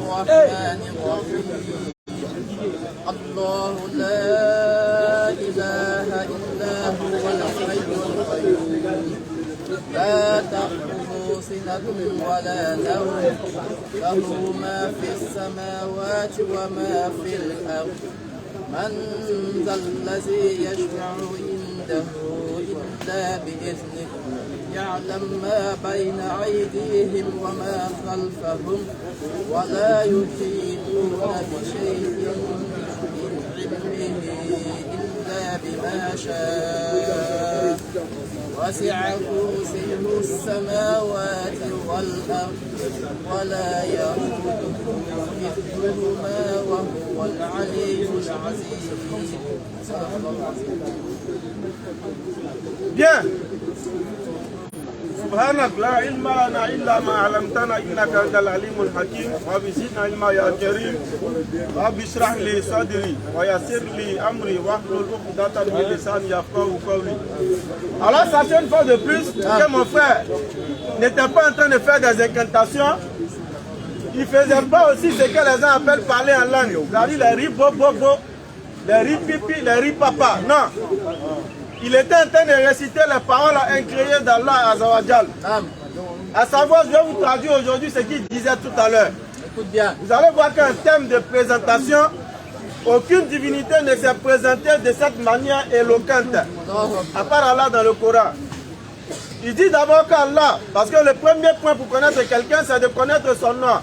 الرحمن الرحيم الله لا إله إلا هو الحي القيوم لا تأخذه سنة ولا نوم له ما في السماوات وما في الأرض من ذا الذي يشفع عنده إلا بإذنه يعلم ما بين أيديهم وما خلفهم ولا يحيطون بشيء من علمه إلا بما شاء وسع كرسيه السماوات والأرض ولا يئوده حفظهما وهو العلي العزيز. Bien. سبحانك لا علم لنا إلا ما علمتنا إنك أنت العليم الحكيم رب زدنا علما يا كريم رب اشرح لي صدري ويسر لي أمري واحلل عقدة من لساني يفقهوا قولي. Alors sachez une fois de plus que mon frère n'était pas en train de faire des incantations. Il ne faisait pas aussi ce que les gens appellent parler en langue. C'est-à-dire les riz bobo, les riz pipi, les riz papa. Non. Il était en train de réciter les paroles incréées d'Allah Azzawajal. À savoir, je vais vous traduire aujourd'hui ce qu'il disait tout à l'heure. Écoute bien. Vous allez voir qu'en termes de présentation, aucune divinité ne s'est présentée de cette manière éloquente, à part Allah dans le Coran. Il dit d'abord qu'Allah, parce que le premier point pour connaître quelqu'un, c'est de connaître son nom.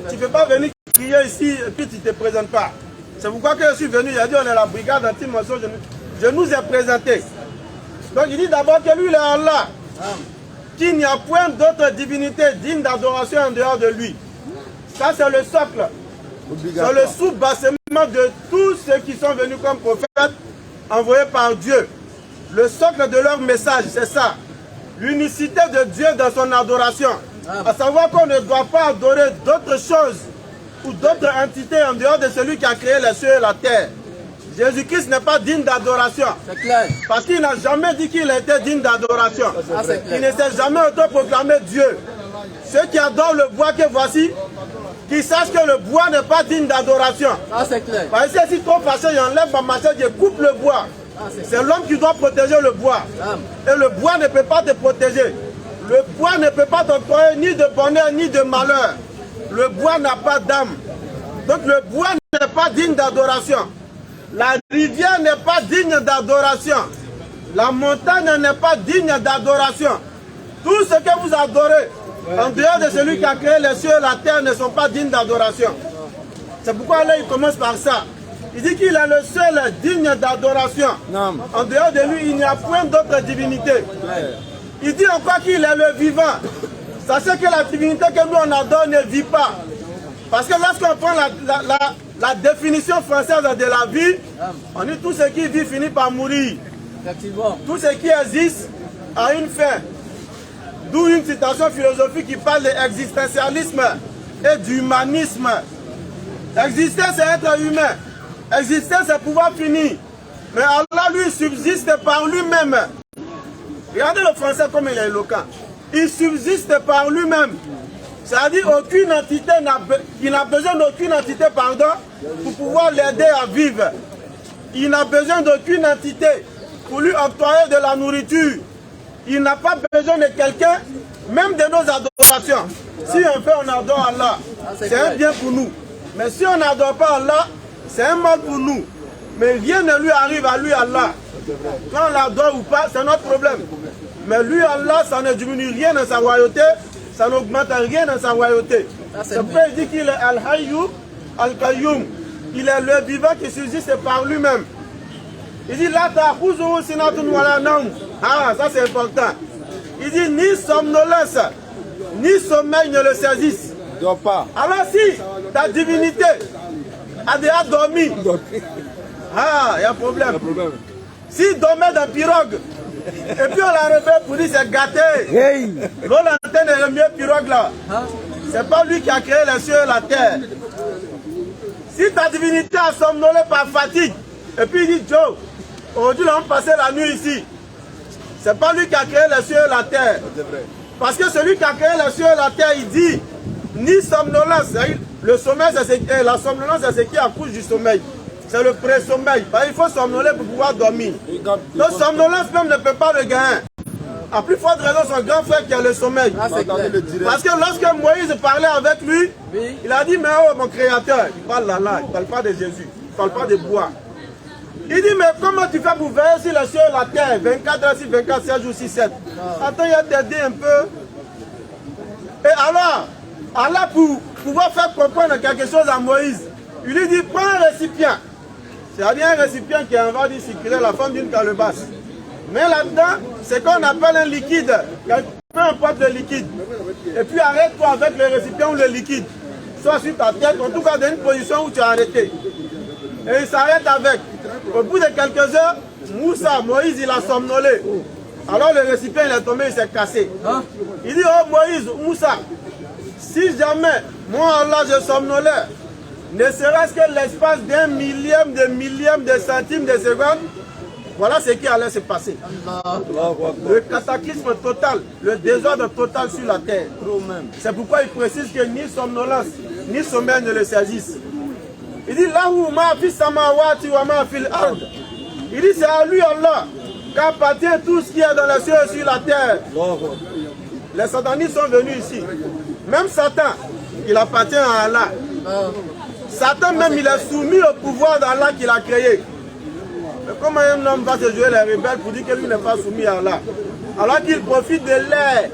Tu ne peux pas venir crier ici et puis tu ne te présentes pas. C'est pourquoi que je suis venu, il a dit on est la brigade anti-mensonge. Je nous ai présenté. Donc il dit d'abord que lui, il est Allah. Qu'il n'y a point d'autre divinité digne d'adoration en dehors de lui. Ça, c'est le socle. C'est le sous-bassement de tous ceux qui sont venus comme prophètes envoyés par Dieu. Le socle de leur message, c'est ça. L'unicité de Dieu dans son adoration. À savoir qu'on ne doit pas adorer d'autres choses ou d'autres entités en dehors de celui qui a créé les cieux et la terre. Jésus-Christ n'est pas digne d'adoration. C'est clair. Parce qu'il n'a jamais dit qu'il était digne d'adoration. Il ne s'est jamais autoproclamé Dieu. Ceux qui adorent le bois que voici, qu'ils sachent que le bois n'est pas digne d'adoration. C'est clair. Parce que si trop fâché, j'enlève ma machette, je coupe le bois. C'est l'homme qui doit protéger le bois. Et le bois ne peut pas te protéger. Le bois ne peut pas t'octroyer ni de bonheur ni de malheur. Le bois n'a pas d'âme. Donc le bois n'est pas digne d'adoration. La rivière n'est pas digne d'adoration. La montagne n'est pas digne d'adoration. Tout ce que vous adorez, en dehors de celui qui a créé les cieux et la terre, ne sont pas dignes d'adoration. C'est pourquoi là, il commence par ça. Il dit qu'il est le seul digne d'adoration. En dehors de lui, il n'y a point d'autre divinité. Il dit encore qu'il est le vivant. Sachez que la divinité que nous on adore ne vit pas. Parce que lorsqu'on prend la définition française de la vie, on dit tout ce qui vit finit par mourir. Tout ce qui existe a une fin. D'où une citation philosophique qui parle de l'existentialisme et d'humanisme. Exister, c'est être humain. Exister, c'est pouvoir finir. Mais Allah, lui, subsiste par lui-même. Regardez le français comme il est éloquent. Il subsiste par lui-même. C'est-à-dire aucune entité il n'a besoin d'aucune entité, pardon, pour pouvoir l'aider à vivre. Il n'a besoin d'aucune entité pour lui octroyer de la nourriture. Il n'a pas besoin de quelqu'un, même de nos adorations. Si on fait, on adore Allah, c'est un bien pour nous. Mais si on n'adore pas Allah, c'est un mal pour nous. Mais rien ne lui arrive à lui, Allah. Quand on l'adore ou pas, c'est notre problème. Mais lui, Allah, ça ne diminue rien dans sa royauté. Ça n'augmente rien dans sa royauté. C'est pourquoi il dit qu'il est Al-Hayyu Al-Qayyum. Il est le vivant qui subsiste par lui-même. Il dit la ta'khudhuhu sinatun wa la nawm. Ah, ça c'est important. Il dit ni somnolence, ni sommeil ne le saisissent. Alors si ta divinité a déjà dormi, ah, il y a un problème. S'il dormait dans pirogue, et puis on l'a réveillé pour dire c'est gâté. L'eau l'antenne est le mieux pirogue là. C'est pas lui qui a créé les cieux et la terre. Si ta divinité a somnolé par fatigue, et puis il dit Joe, aujourd'hui on va passer la nuit ici. C'est pas lui qui a créé les cieux et la terre. Parce que celui qui a créé les cieux et la terre, il dit ni somnolence. Le sommeil, la somnolence, c'est ce qui accouche du sommeil. C'est le pré-sommeil. Il faut somnoler pour pouvoir dormir. Donc somnolence même ne peut pas le gagner. À plus forte raison, son grand frère qui a le sommeil. Parce que lorsque Moïse parlait avec lui, il a dit, mais oh mon créateur, il parle là, il ne parle pas de Jésus, il ne parle pas de bois. Il dit, mais comment tu fais pour veiller sur les cieux et la terre, 24 heures sur 24, 7 jours sur 7. Attends, il a t'aider un peu. Et alors, Allah, pour pouvoir faire comprendre quelque chose à Moïse, il lui dit, prends un récipient. C'est-à-dire un récipient qui en va circuler la forme d'une calebasse. Mais là-dedans, c'est qu'on appelle un liquide. Peu importe le liquide. Et puis arrête-toi avec le récipient ou le liquide. Soit sur ta tête, en tout cas dans une position où tu as arrêté. Et il s'arrête avec. Au bout de quelques heures, Moussa, Moïse, il a somnolé. Alors le récipient, il est tombé, il s'est cassé. Il dit, oh Moïse, Moussa, si jamais, moi Allah, je somnolais, ne serait-ce que l'espace d'un millième de centime de seconde, voilà ce qui allait se passer. Le cataclysme total, le désordre total sur la terre. C'est pourquoi il précise que ni somnolence, ni sommeil ne le saisissent. Il dit, là où ma fils samawati wa ma fil ard. Il dit, c'est à lui Allah qu'appartient tout ce qui est dans les cieux et sur la terre. Les satanistes sont venus ici. Même Satan, il appartient à Allah. Satan même, il est soumis au pouvoir d'Allah qu'il a créé. Mais comment un homme va se jouer les rebelles pour dire que lui n'est pas soumis à Allah? Alors qu'il profite de l'air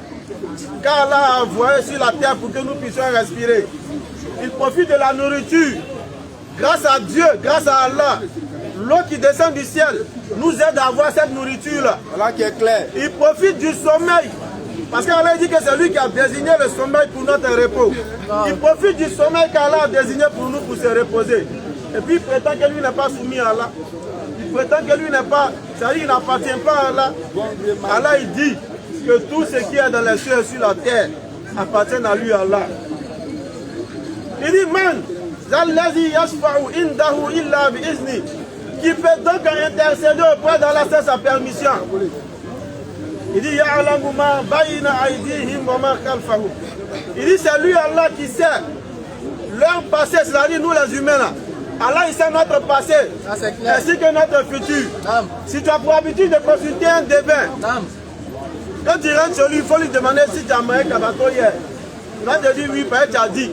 qu'Allah a envoyé sur la terre pour que nous puissions respirer. Il profite de la nourriture. Grâce à Dieu, grâce à Allah, l'eau qui descend du ciel nous aide à avoir cette nourriture-là. Voilà qui est clair. Il profite du sommeil. Parce qu'Allah dit que c'est lui qui a désigné le sommeil pour notre repos. Il profite du sommeil qu'Allah a désigné pour nous pour se reposer. Et puis il prétend que lui n'est pas soumis à Allah. Il prétend que lui n'est pas, c'est-à-dire qu'il n'appartient pas à Allah. Allah il dit que tout ce qui est dans les cieux et sur la terre appartient à lui, Allah. Il dit, man, qui peut donc intercéder auprès d'Allah sans sa permission. Il dit, il dit, c'est lui Allah qui sait leur passé, c'est-à-dire nous les humains là. Allah il sait notre passé, ainsi que notre futur. Si tu as pour habitude de consulter un devin, quand tu rentres sur lui, il faut lui demander si tu as mangé Kabato hier. Il va te dire oui, parce que tu as dit.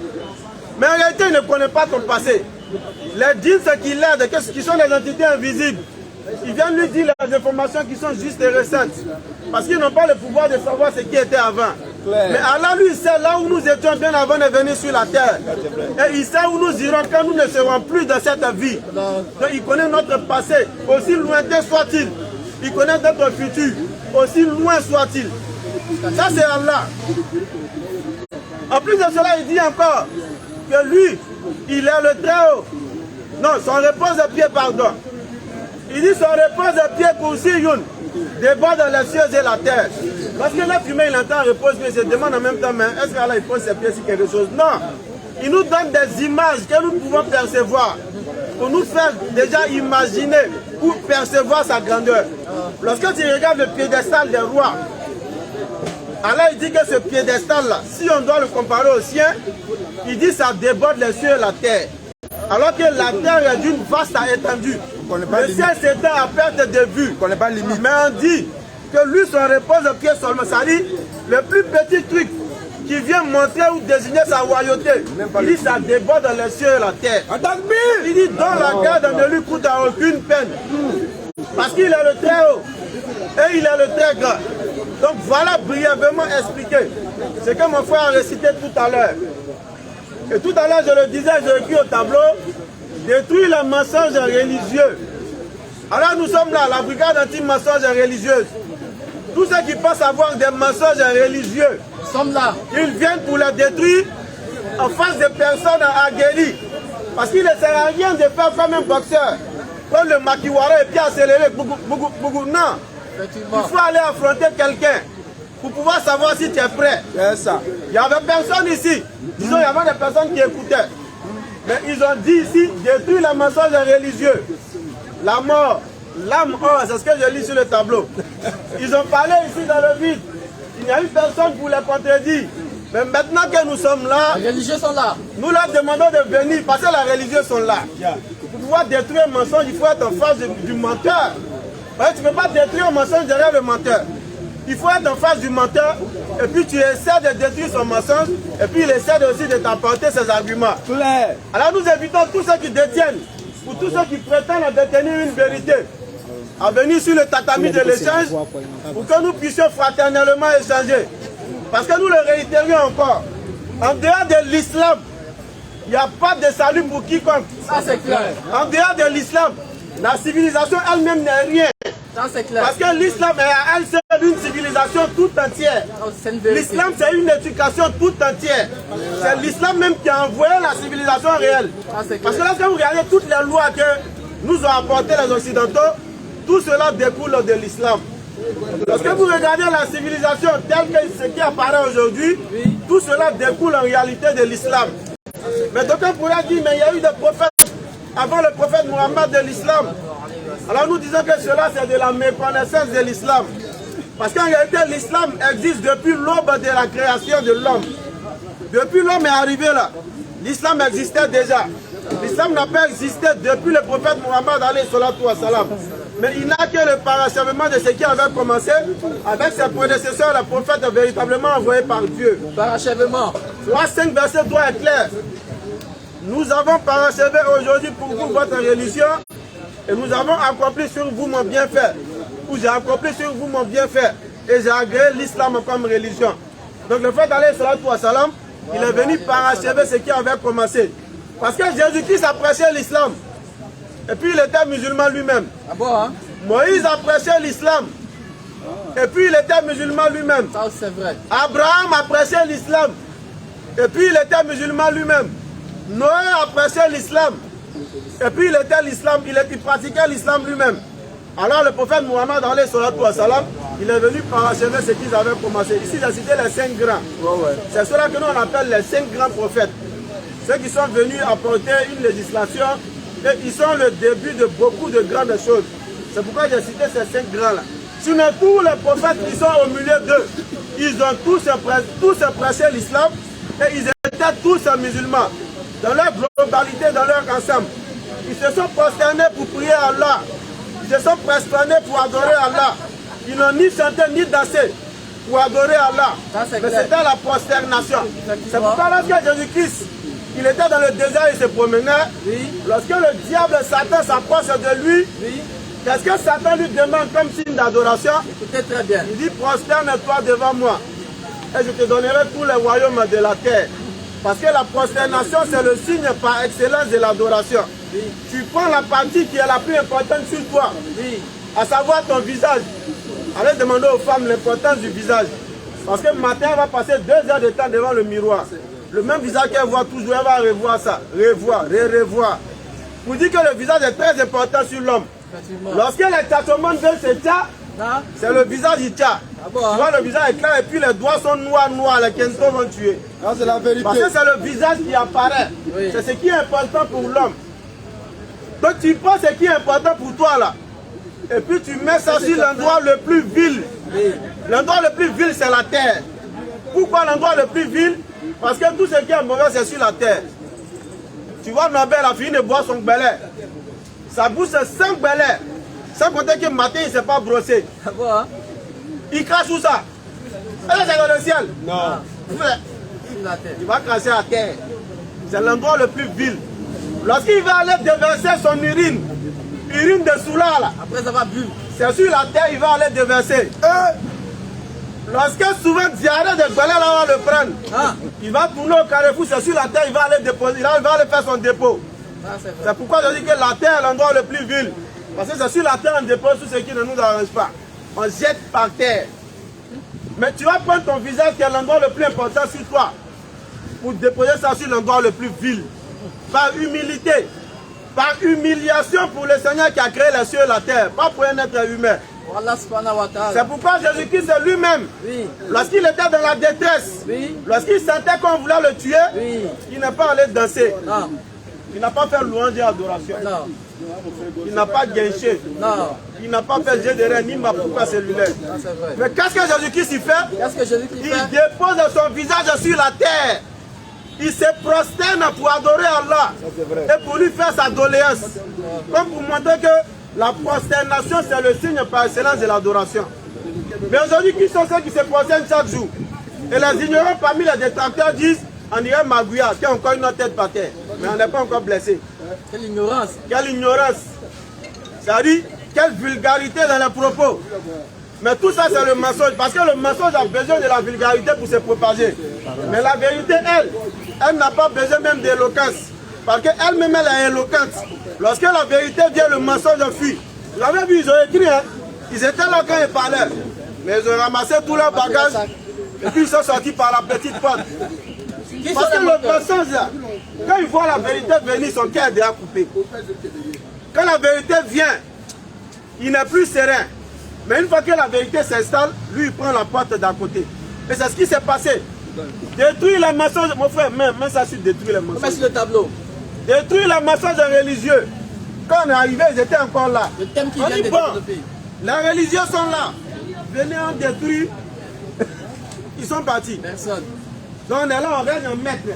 Mais en réalité, il ne connaît pas ton passé. Les djinns, ce qu'il aide, qui sont des entités invisibles, ils viennent lui dire les informations qui sont justes et récentes. Parce qu'ils n'ont pas le pouvoir de savoir ce qui était avant. Mais Allah, lui, sait là où nous étions bien avant de venir sur la terre. Et il sait où nous irons quand nous ne serons plus dans cette vie. Donc il connaît notre passé, aussi lointain soit-il. Il connaît notre futur, aussi loin soit-il. Ça, c'est Allah. En plus de cela, il dit encore que lui, il est le Très-Haut. Non, son repose de pied, pardon. Il dit son repose de pied pour Siyoun, déborde les cieux et la terre. Parce que l'être humain, il entend repose, mais il se demande en même temps, mais est-ce qu'Allah il pose ses pieds sur quelque chose? Non. Il nous donne des images que nous pouvons percevoir, pour nous faire déjà imaginer ou percevoir sa grandeur. Lorsque tu regardes le piédestal des rois, Allah il dit que ce piédestal-là, si on doit le comparer au sien, il dit ça déborde les cieux et la terre. Alors que la terre est d'une vaste étendue. Le ciel s'étend à perte de vue. Mais on dit que lui, son repose de pied seulement. Ça dit, le plus petit truc qui vient montrer ou désigner sa royauté, il dit ça déborde les cieux et la terre. Il dit, dont la garde ne lui coûte à aucune peine. Parce qu'il est le Très-Haut et il est le Très Grand. Donc voilà brièvement expliqué ce que mon frère a récité tout à l'heure. Et tout à l'heure, je le disais, j'ai écrit au tableau, détruire les mensonges religieux. Alors nous sommes là, la brigade anti-mensonges religieuse. Tous ceux qui pensent avoir des mensonges religieux, sommes là. Ils viennent pour les détruire en face de personnes aguerries. Parce qu'il ne sert à rien de faire comme un boxeur. Prendre le makiwara et puis accélérer. Non. Il faut aller affronter quelqu'un pour pouvoir savoir si tu es prêt. C'est ça. Il n'y avait personne ici. Disons, il y avait des personnes qui écoutaient. Mais ils ont dit ici, détruire les mensonges religieux. La mort, l'âme or, c'est ce que je lis sur le tableau. Ils ont parlé ici dans le vide. Il n'y a eu personne pour les contredire. Mais maintenant que nous sommes là, Les religieux sont là. nous leur demandons de venir parce que les religieux sont là. Pour pouvoir détruire un mensonge, il faut être en face du menteur. Ouais, tu ne peux pas détruire un mensonge derrière le menteur. Il faut être en face du menteur et puis tu essaies de détruire son mensonge et puis il essaie aussi de t'apporter ses arguments. Alors nous invitons tous ceux qui détiennent, ou tous ceux qui prétendent détenir une vérité, à venir sur le tatami de l'échange pour que nous puissions fraternellement échanger. Parce que nous le réitérons encore, en dehors de l'islam, il n'y a pas de salut pour quiconque. Ça c'est clair. En dehors de l'islam, la civilisation elle-même n'est rien. Ça c'est clair. Parce que l'islam est à elle seule une civilisation tout entière. C'est une vérité. L'islam c'est une éducation tout entière. C'est l'islam même qui a envoyé la civilisation réelle. Parce que lorsque vous regardez toutes les lois que nous ont apportées les Occidentaux, tout cela découle de l'islam. Lorsque vous regardez la civilisation telle que ce qui apparaît aujourd'hui, tout cela découle en réalité de l'islam. Mais d'aucuns pourraient dire, mais il y a eu des prophètes avant le prophète Mohammed de l'islam. Alors nous disons que cela c'est de la méconnaissance de l'islam. Parce qu'en réalité l'islam existe depuis l'aube de la création de l'homme. Depuis l'homme est arrivé là, l'islam existait déjà. L'islam n'a pas existé depuis le prophète Mohammed alayhi salatu wa salam. Mais il n'a que le parachèvement de ce qui avait commencé avec ses prédécesseurs, les prophètes véritablement envoyés par Dieu. Parachèvement. 3-5 versets doit être clair. Nous avons parachevé aujourd'hui pour vous votre religion et nous avons accompli sur vous mon bienfait. Ou j'ai accompli sur vous mon bienfait et j'ai agréé l'islam comme religion. Donc le fait d'aller salatu wa salam, il est venu parachever ce qui avait commencé. Parce que Jésus-Christ a prêché l'islam. Et puis il était musulman lui-même. Ah bon, hein? Moïse a prêché l'islam. Et puis il était musulman lui-même. Ça c'est vrai. Abraham a prêché l'islam. Et puis il était musulman lui-même. Noé a prêché l'islam. Et puis il était l'islam, il pratiquait l'islam lui-même. Alors le prophète Mohammed alayhi salatu wa salam, il est venu parachever ce qu'ils avaient commencé. Ici j'ai cité les 5 grands. C'est cela que nous on appelle les 5 grands prophètes. Ceux qui sont venus apporter une législation et ils sont le début de beaucoup de grandes choses. C'est pourquoi j'ai cité ces 5 grands-là. Sinon tous les prophètes qui sont au milieu d'eux, ils ont tous prêché l'islam et ils étaient tous musulmans. Dans leur globalité, dans leur ensemble. Ils se sont prosternés pour prier à Allah. Ils se sont prosternés pour adorer Allah. Ils n'ont ni chanté ni dansé pour adorer Allah. Mais c'était la prosternation. C'est pourquoi lorsque Jésus-Christ, il était dans le désert, il se promenait. Lorsque le diable Satan s'approche de lui, qu'est-ce que Satan lui demande comme signe d'adoration? Écoutez très bien. Il dit, prosterne-toi devant moi et je te donnerai tous les royaumes de la terre. Parce que la prosternation, c'est le signe par excellence de l'adoration. Tu prends la partie qui est la plus importante sur toi, à savoir ton visage. Allez demander aux femmes l'importance du visage. Parce que le matin, elle va passer 2 heures de temps devant le miroir. Le même visage qu'elle voit toujours, elle va revoir ça. Revoir, revoir. Pour dire que le visage est très important sur l'homme. Lorsque les tâtonnements veulent se tient, c'est le visage qui tient. Tu vois, le visage est clair et puis les doigts sont noirs, les kentos vont tuer. C'est la vérité. Parce que c'est le visage qui apparaît. C'est ce qui est important pour l'homme. Donc tu prends ce qui est important pour toi là. Et puis tu mets ça sur l'endroit le plus vil. L'endroit le plus vil c'est la terre. Pourquoi l'endroit le plus vil? Parce que tout ce qui est mauvais c'est sur la terre. Tu vois, Nobel a fini de boire son belais. Sa bouche c'est 5 belais. Sans compter que le matin il ne s'est pas brossé. Il crache où ça? Est-ce que c'est dans le ciel? Non. Il va cracher à terre. C'est l'endroit le plus vil. Lorsqu'il va aller déverser son urine de soula là, Après ça va bu. c'est sur la terre il va aller déverser. Lorsque souvent diarrhée de belais là va le prendre, il va tourner au carrefour, c'est sur la terre il va aller déposer, il va aller faire son dépôt. C'est pourquoi je dis que la terre est l'endroit le plus vil. Parce que c'est sur la terre on dépose tout ce qui ne nous arrange pas. On jette par terre. Mais tu vas prendre ton visage qui est l'endroit le plus important sur toi pour déposer ça sur l'endroit le plus vil. Par humilité, par humiliation pour le Seigneur qui a créé les cieux et la terre, pas pour un être humain. C'est pourquoi Jésus-Christ lui-même, lorsqu'il était dans la détresse, lorsqu'il sentait qu'on voulait le tuer, il n'est pas allé danser. Il n'a pas fait louange et adoration. Non. Il n'a pas guinché. Non. Il n'a pas fait GDR ni ma pourquoi cellulaire. Mais qu'est-ce que Jésus-Christ y fait? Qu'est-ce que Jésus-Christ fait? Il dépose son visage sur la terre. Il se prosterne pour adorer Allah et pour lui faire sa doléance. Comme pour montrer que la prosternation, c'est le signe par excellence de l'adoration. Mais aujourd'hui, qui sont ceux qui se prosternent chaque jour? Et les ignorants parmi les détracteurs disent, on dirait Magouya, qui a encore une tête par terre. Mais on n'est pas encore blessé. Quelle ignorance! Quelle ignorance! C'est-à-dire, quelle vulgarité dans les propos. Mais tout ça, c'est le mensonge. Parce que le mensonge a besoin de la vulgarité pour se propager. Mais la vérité, elle n'a pas besoin même d'éloquence. Parce qu'elle-même, elle est éloquente. Lorsque la vérité vient, le mensonge fuit. Vous avez vu, ils ont écrit, hein? Ils étaient là quand ils parlaient. Mais ils ont ramassé tous leurs bagages. Et puis ils sont sortis par la petite porte. Parce que le mensonge, là, quand ils voient la vérité venir, son cœur est déjà coupé. Quand la vérité vient, il n'est plus serein. Mais une fois que la vérité s'installe, lui, il prend la porte d'à côté. Et c'est ce qui s'est passé. Détruire les mensonges, mon frère, même ça sur détruire les mensonges. Mets sur le tableau. Détruire les mensonges religieux. Quand on est arrivé, ils étaient encore là. Le thème qui on vient dit de bon, développer. les religieux sont là. Venez en détruire. Ils sont partis. Personne. Donc on est là, on reste en maître.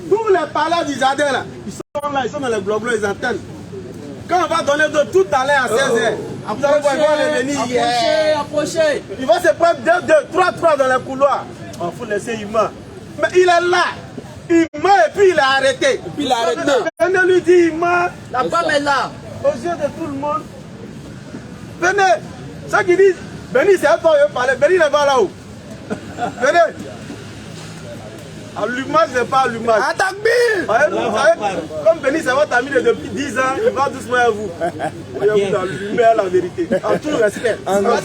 Tous les palais du jardin là, ils sont là, ils sont dans les blocs, ils entendent. Quand on va donner de tout à l'heure à 16h, vous allez voir, ils vont revenir. Approchez. Il va se prendre 2, 3 dans les couloirs. Il faut laisser Ima. Mais il est là. Ima et puis il est arrêté. Et puis il est arrêté. Venez lui dire Ima. La femme est là. Aux yeux de tout le monde. Venez. Ceux qui disent, Béni, c'est un peu parler. Béni, il est là-haut. Venez. Allumage n'est pas allumage. Comme Béni, c'est votre ami depuis 10 ans, il va doucement à vous. Il va vous allumer à la vérité. En tout respect. Allons-y.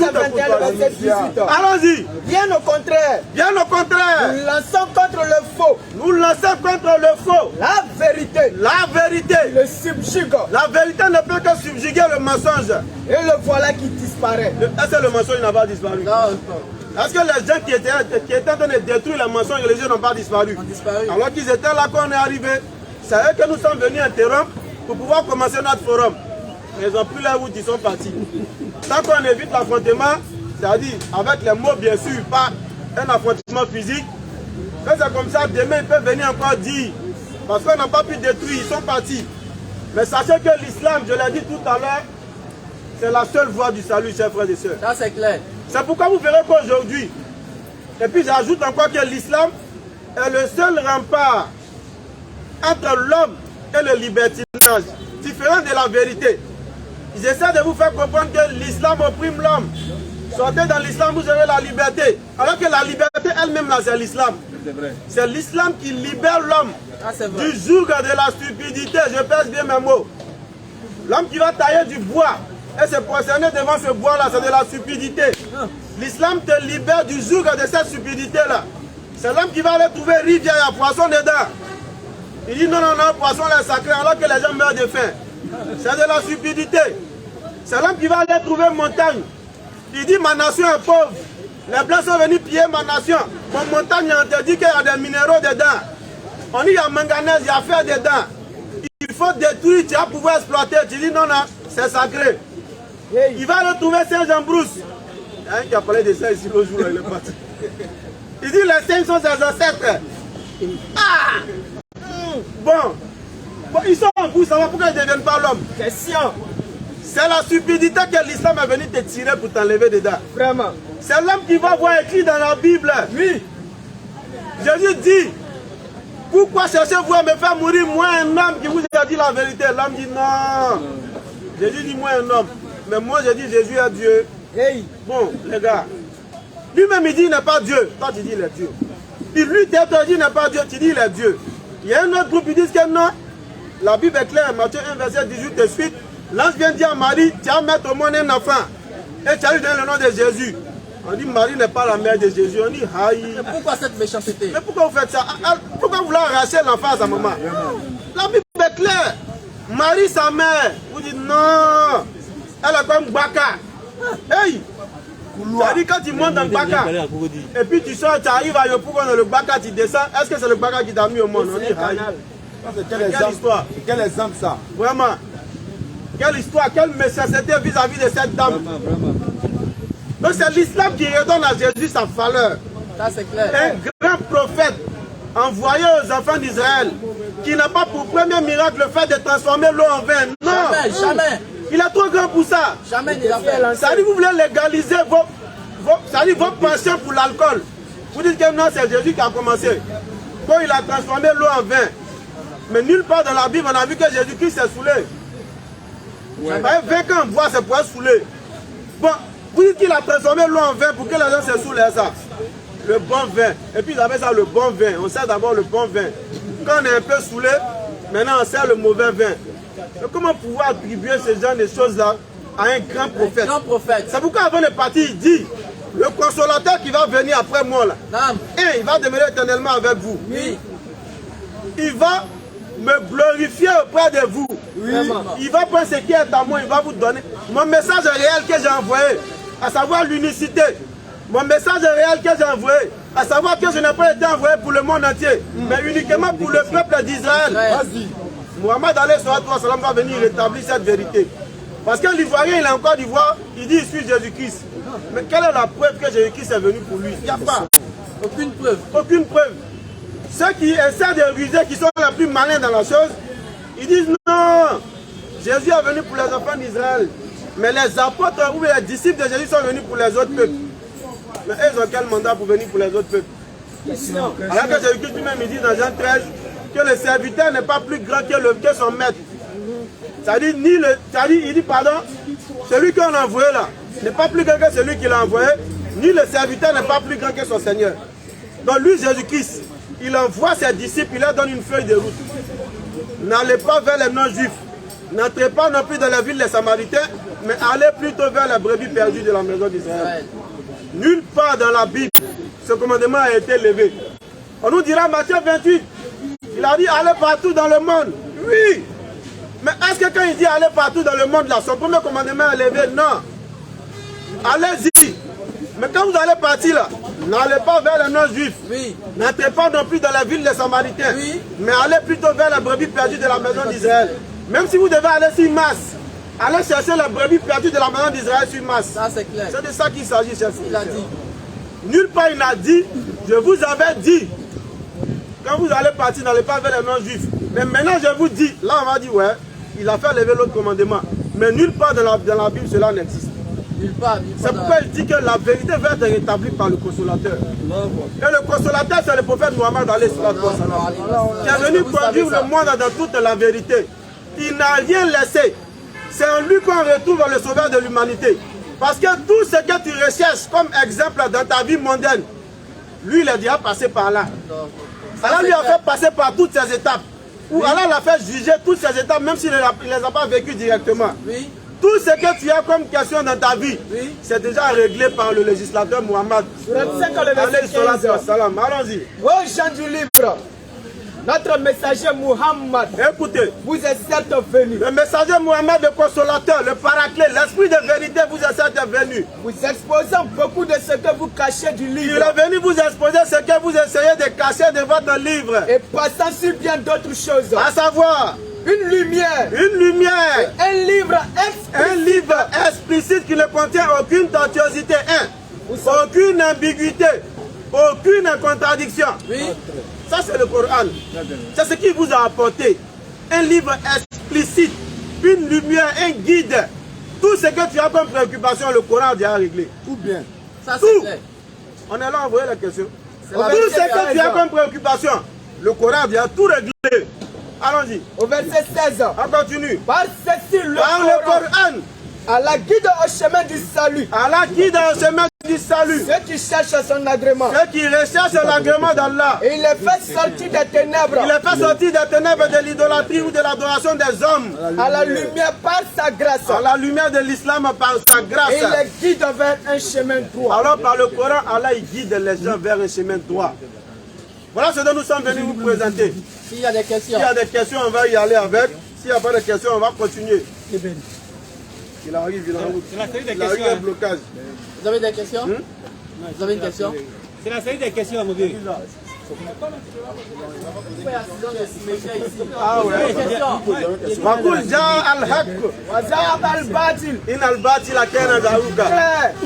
Bien au contraire. Bien au contraire. Nous lançons contre le faux. Nous lançons contre le faux. La vérité. La vérité. Le subjugue. La vérité ne peut que subjuguer le mensonge. Et le voilà qui disparaît. Est-ce que le mensonge n'a pas disparu? Non. Est-ce que les gens qui étaient en train de détruire les mensonges religieux n'ont pas disparu? Alors qu'ils étaient là quand on est arrivé. C'est eux que nous sommes venus interrompre pour pouvoir commencer notre forum. Mais ils n'ont plus la route, ils sont partis. Tant qu'on évite l'affrontement, c'est-à-dire avec les mots bien sûr, pas un affrontement physique, quand c'est comme ça, demain ils peuvent venir encore dire, parce qu'on n'a pas pu détruire, ils sont partis. Mais sachez que l'islam, je l'ai dit tout à l'heure, c'est la seule voie du salut, chers frères et sœurs. Ça c'est clair. C'est pourquoi vous verrez qu'aujourd'hui, et puis j'ajoute encore que l'islam est le seul rempart entre l'homme et le libertinage, différent de la vérité. Ils essaient de vous faire comprendre que l'islam opprime l'homme. Sortez dans l'islam, vous aurez la liberté. Alors que la liberté elle-même, là, c'est l'islam. C'est l'islam qui libère l'homme du joug de la stupidité. Je pèse bien mes mots. L'homme qui va tailler du bois et se prosterner devant ce bois-là, c'est de la stupidité. L'islam te libère du joug de cette stupidité-là. C'est l'homme qui va aller trouver rivière, il y a poisson dedans. Il dit non, non, non, poisson là est sacré alors que les gens meurent de faim. C'est de la stupidité. C'est l'homme qui va aller trouver montagne. Il dit ma nation est pauvre. Les blancs sont venus piller ma nation. Mon montagne a interdit qu'il y a des minéraux dedans. On dit il y a manganèse, il y a fer dedans. Il faut détruire, tu vas pouvoir exploiter. Tu dis non, non, c'est sacré. Il va retrouver Saint-Jean-Brousse. Hein, qui a parlé de ça ici l'autre jour, il est parti. Il dit les saints sont ses ancêtres. Ah! Bon, ils sont en vous, ça va, pourquoi ils ne deviennent pas l'homme? Question. C'est la stupidité que l'islam est venu te tirer pour t'enlever dedans. Vraiment. C'est l'homme qui va voir écrit dans la Bible. Oui. Jésus dit, pourquoi cherchez-vous à me faire mourir, moi un homme qui vous a dit la vérité? L'homme dit non. Jésus dit, moi un homme. Mais moi je dis, Jésus est Dieu. Hey. Bon, les gars, lui-même il dit, il n'est pas Dieu. Toi tu dis, il est Dieu. Il lui dit, il n'est pas Dieu. Tu dis, il est Dieu. Il y a un autre groupe qui dit que non. La Bible est claire, Matthieu 1, verset 18 et suite. L'ange vient dire à Marie, tu vas mettre au monde un enfant. Et tu as eu dans le nom de Jésus. On dit, Marie n'est pas la mère de Jésus. On dit, aïe. Mais pourquoi cette méchanceté? Mais pourquoi vous faites ça? Pourquoi vous voulez arracher l'enfant à sa maman? La Bible est claire. Marie, sa mère, vous dites non. Elle est comme Baka. Hey! Ça dit quand tu montes dans le Baka, et puis tu sors, tu arrives à Yopougon dans le Baka, tu descends, est-ce que c'est le Baka qui t'a mis au monde? On dit, aïe. Quelle histoire? Quel exemple ça? Vraiment. Quelle histoire, quelle méchanceté vis-à-vis de cette dame. Donc c'est l'islam qui redonne à Jésus sa valeur. Ça, c'est clair. Un grand prophète envoyé aux enfants d'Israël qui n'a pas pour premier miracle le fait de transformer l'eau en vin. Non. Jamais, jamais. Il est trop grand pour ça. Jamais il a fait. Ça dit vous voulez légaliser vos passions pour l'alcool. Vous dites que non, c'est Jésus qui a commencé. Quand il a transformé l'eau en vin. Mais nulle part dans la Bible, on a vu que Jésus-Christ s'est saoulé. Ouais. 20 ans, boire, c'est pour être saoulé. Bon, vous dites qu'il a transformé l'eau en vin pour que les gens se saoulent, ça. Le bon vin. Et puis ils appellent ça le bon vin. On sert d'abord le bon vin. Quand on est un peu saoulé, maintenant on sert le mauvais vin. Mais comment pouvoir attribuer ce genre de choses-là à un grand prophète? Un grand prophète. C'est pourquoi avant de partir, il dit, le consolateur qui va venir après moi, là, il va demeurer éternellement avec vous. Oui. Il va me glorifier auprès de vous. Oui. Il va prendre ce qui est à moi, il va vous donner. Mon message réel que j'ai envoyé, à savoir l'unicité. Mon message réel que j'ai envoyé, à savoir que je n'ai pas été envoyé pour le monde entier, mais uniquement pour le peuple d'Israël. Mohamed va venir rétablir cette vérité. Parce que l'Ivoirien, il est encore d'Ivoire, il dit, il suit Jésus-Christ. Mais quelle est la preuve que Jésus-Christ est venu pour lui? Il n'y a pas. Aucune preuve. Aucune preuve. Ceux qui essaient de ruser, qui sont les plus malins dans la chose, ils disent non, Jésus est venu pour les enfants d'Israël. Mais les apôtres ou les disciples de Jésus sont venus pour les autres peuples. Mais ils ont quel mandat pour venir pour les autres peuples? Alors que Jésus-Christ lui-même il dit dans Jean 13 que le serviteur n'est pas plus grand que son maître. C'est-à-dire, il dit pardon, celui qu'on a envoyé là n'est pas plus grand que celui qui l'a envoyé, ni le serviteur n'est pas plus grand que son Seigneur. Donc lui, Jésus-Christ, il envoie ses disciples, il leur donne une feuille de route. N'allez pas vers les non-juifs, n'entrez pas non plus dans la ville des Samaritains, mais allez plutôt vers les brebis perdues de la maison d'Israël. Nulle part dans la Bible, ce commandement a été levé. On nous dira Matthieu 28, il a dit allez partout dans le monde. Oui, mais est-ce que quand il dit allez partout dans le monde là, son premier commandement est levé? Non. Allez-y. Mais quand vous allez partir là, n'allez pas vers les non-juifs. Oui. N'entrez pas non plus dans la ville des Samaritains. Oui. Mais allez plutôt vers les brebis perdues de la maison d'Israël. Même si vous devez aller sur Masse, allez chercher les brebis perdues de la maison d'Israël sur Masse. Ça c'est clair. C'est de ça qu'il s'agit, chef. Il a dit. Nulle part il a dit, je vous avais dit. Quand vous allez partir, n'allez pas vers les non-juifs. Mais maintenant je vous dis, là on va dire ouais, il a fait lever l'autre commandement. Mais nulle part dans la Bible cela n'existe. C'est pourquoi il dit que la vérité va être rétablie par le consolateur. Et le consolateur, c'est le prophète Mohammed qui est venu conduire le monde dans toute la vérité. Il n'a rien laissé. C'est en lui qu'on retrouve le sauveur de l'humanité. Parce que tout ce que tu recherches comme exemple dans ta vie mondaine, lui, il est déjà passé par là. Allah lui a fait passer par toutes ces étapes. Ou Allah l'a fait juger toutes ces étapes, même s'il ne les a pas vécues directement. Oui. Tout ce que tu as comme question dans ta vie, c'est déjà réglé par le législateur Mohammed. Allons-y. Ô gens du livre, notre messager Muhammad, écoutez, vous êtes certes venu. Le messager Mohammed, le consolateur, le paraclet, l'esprit de vérité vous est certes venu. Vous exposant beaucoup de ce que vous cachez du livre. Il est venu vous exposer ce que vous essayez de cacher de votre livre. Et passant sur bien d'autres choses. À savoir, une lumière. Une lumière. Un livre explicite. Un livre explicite qui ne contient aucune tortuosité. Aucune ambiguïté. Aucune contradiction. Oui. Ça c'est le Coran. C'est ce qu'il vous a apporté. Un livre explicite. Une lumière, un guide. Tout ce que tu as comme préoccupation, le Coran a déjà réglé. Tout bien. Ça c'est clair. On est là, on voit la question. Tout la ce que tu as comme préoccupation, le Coran a déjà tout réglé. Allons-y. Au verset 16. On continue. Par ceci, le Coran. Allah guide au chemin du salut. Allah guide au chemin du salut. Ceux qui cherchent son agrément. Ceux qui recherchent l'agrément d'Allah. Et il les fait sortir des ténèbres. Il les fait sortir des ténèbres de l'idolâtrie ou de l'adoration des hommes. À la lumière par sa grâce. À la lumière de l'islam par sa grâce. Et il les guide vers un chemin droit. Alors par le Coran, Allah il guide les gens vers un chemin droit. Voilà ce dont nous sommes venus vous présenter. S'il y a des questions. S'il y a des questions, on va y aller avec. S'il n'y a pas de questions, on va continuer. Il arrive, il arrive un blocage. Vous avez des questions? Vous avez une question? C'est la série des questions, mon vieux. Ah ouais.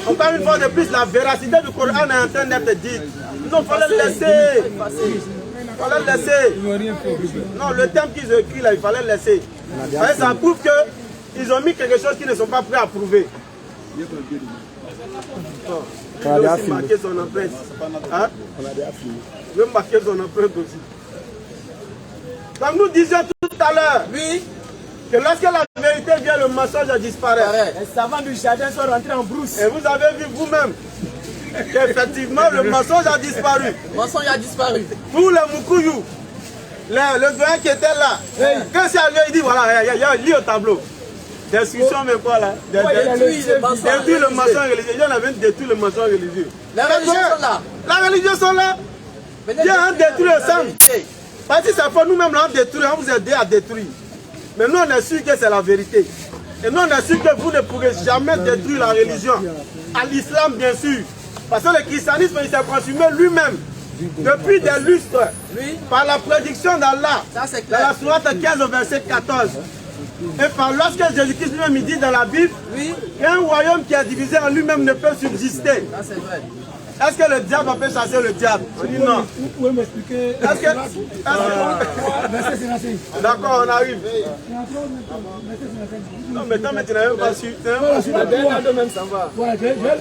Encore une fois de plus, la véracité du Coran est en train d'être dite. Non, il fallait le laisser. Il fallait le laisser. Non, le terme qu'ils ont écrit là, il fallait le laisser. Ça prouve qu'ils ont mis quelque chose qu'ils ne sont pas prêts à prouver. Il veut aussi marquer son empreinte. Hein? Il veut marquer son empreinte aussi. Donc nous disions tout à l'heure que lorsque la vérité vient, le mensonge disparaît. Les savants du jardin sont rentrés en brousse. Et vous avez vu vous-même qu'effectivement le mensonge a disparu. Le mensonge a disparu. Pour le Mukuyu, le doyen qui était là, quand c'est arrivé, il dit voilà, il lit au tableau. Destruction, mais quoi là? Détruire le mensonge religieux. Il y en avait détruit le mensonge religieux. Les religions sont là. Les religions sont là. Il y a un détruit ensemble. Parce que ça fait nous-mêmes là, on détruit, on vous aide à détruire. Mais nous, on est sûr que c'est la vérité. Et nous, on est sûr que vous ne pourrez jamais détruire la religion. À l'islam, bien sûr. Parce que le christianisme, il s'est consumé lui-même. Depuis des lustres. Par la prédiction d'Allah. Dans la sourate 15 au verset 14. Et par lorsque Jésus-Christ lui-même dit dans la Bible qu'un royaume qui est divisé en lui-même ne peut subsister. Ça, c'est vrai. Est-ce que le diable peut chasser le diable? On dit non. Vous pouvez m'expliquer? D'accord, on arrive. Non, mais tant que tu n'as même pas su. Même ça va. Voilà,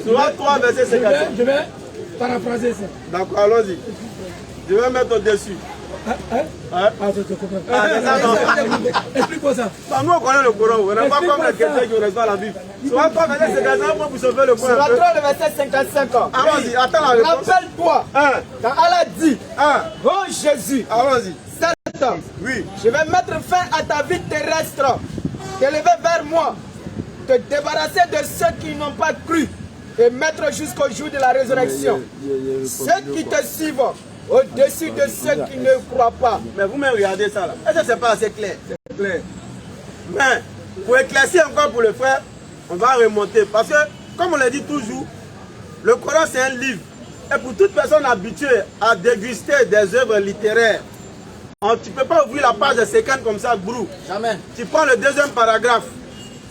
Soit 3 versets 55. je vais paraphraser ça. D'accord, allons-y. Je vais mettre au-dessus. Explique-moi ça. Nous, on connaît le Coran. On n'est pas comme les chrétiens qui ne restent pas la Bible. Soit 3 versets 55 pour sauver le point. Sur la 3, le verset 55. Allons-y, attends la réponse. Rappelle-toi, quand Allah dit, oh Jésus, allons-y. cet homme, je vais mettre fin à ta vie terrestre, t'élever vers moi, te débarrasser de ceux qui n'ont pas cru et mettre jusqu'au jour de la résurrection. Ceux qui te suivent au-dessus de ceux qui ne croient pas. Mais vous-même regardez ça là. Est-ce que c'est pas assez clair? C'est clair. Mais pour éclaircir encore pour le frère, on va remonter. Parce que, comme on l'a dit toujours, le Coran c'est un livre. Et pour toute personne habituée à déguster des œuvres littéraires, tu ne peux pas ouvrir la page de 50 comme ça, brou. Jamais. Tu prends le deuxième paragraphe.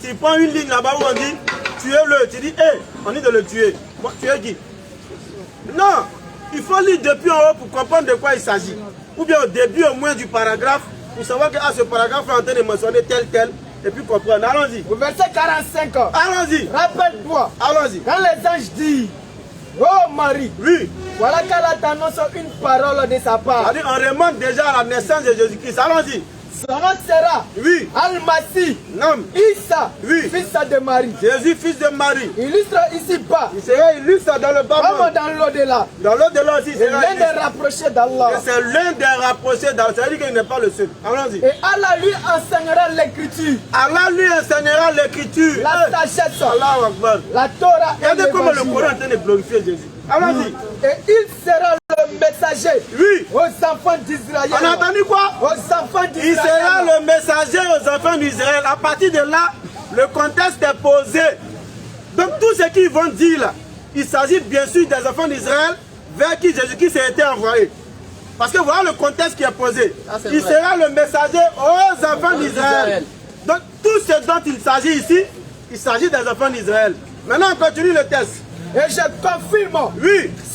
Tu prends une ligne là-bas où on dit tuez-le. Tu dis, hé, on dit de le tuer. Bon, tuer qui? Non. Il faut lire depuis en haut pour comprendre de quoi il s'agit. Ou bien au début au moins du paragraphe, pour savoir que ce paragraphe est en train de mentionner tel, et puis comprendre. Allons-y. Au verset 45. Allons-y. Rappelle-toi. Allons-y. Quand les anges disent, oh Marie, voilà qu'elle t'annonce une parole de sa part. C'est-à-dire, on remonte déjà à la naissance de Jésus-Christ. Allons-y. Son nom sera Al-Masih, Issa, fils de Marie. Jésus, fils de Marie. Illustre ici-bas. Il sera illustre dans le bas. Comme dans l'au-delà. Dans l'au-delà aussi, c'est l'un des rapprochés d'Allah. C'est l'un des rapprochés d'Allah. Ça veut dire qu'il n'est pas le seul. Allons-y. Et Allah lui enseignera l'écriture. Allah lui enseignera l'écriture. La sagesse. Allah Akbar. La Torah. Regardez comment le Coran est en train de glorifier Jésus. Allons-y. Et il sera le messager aux enfants d'Israël. On a entendu quoi? Aux enfants d'Israël. Il sera le messager aux enfants d'Israël. À partir de là, le contexte est posé. Donc tout ce qu'ils vont dire là, il s'agit bien sûr des enfants d'Israël vers qui Jésus-Christ a été envoyé. Parce que voilà le contexte qui est posé. Il sera le messager aux enfants d'Israël. Donc tout ce dont il s'agit ici, il s'agit des enfants d'Israël. Maintenant on continue le texte. Et je confirme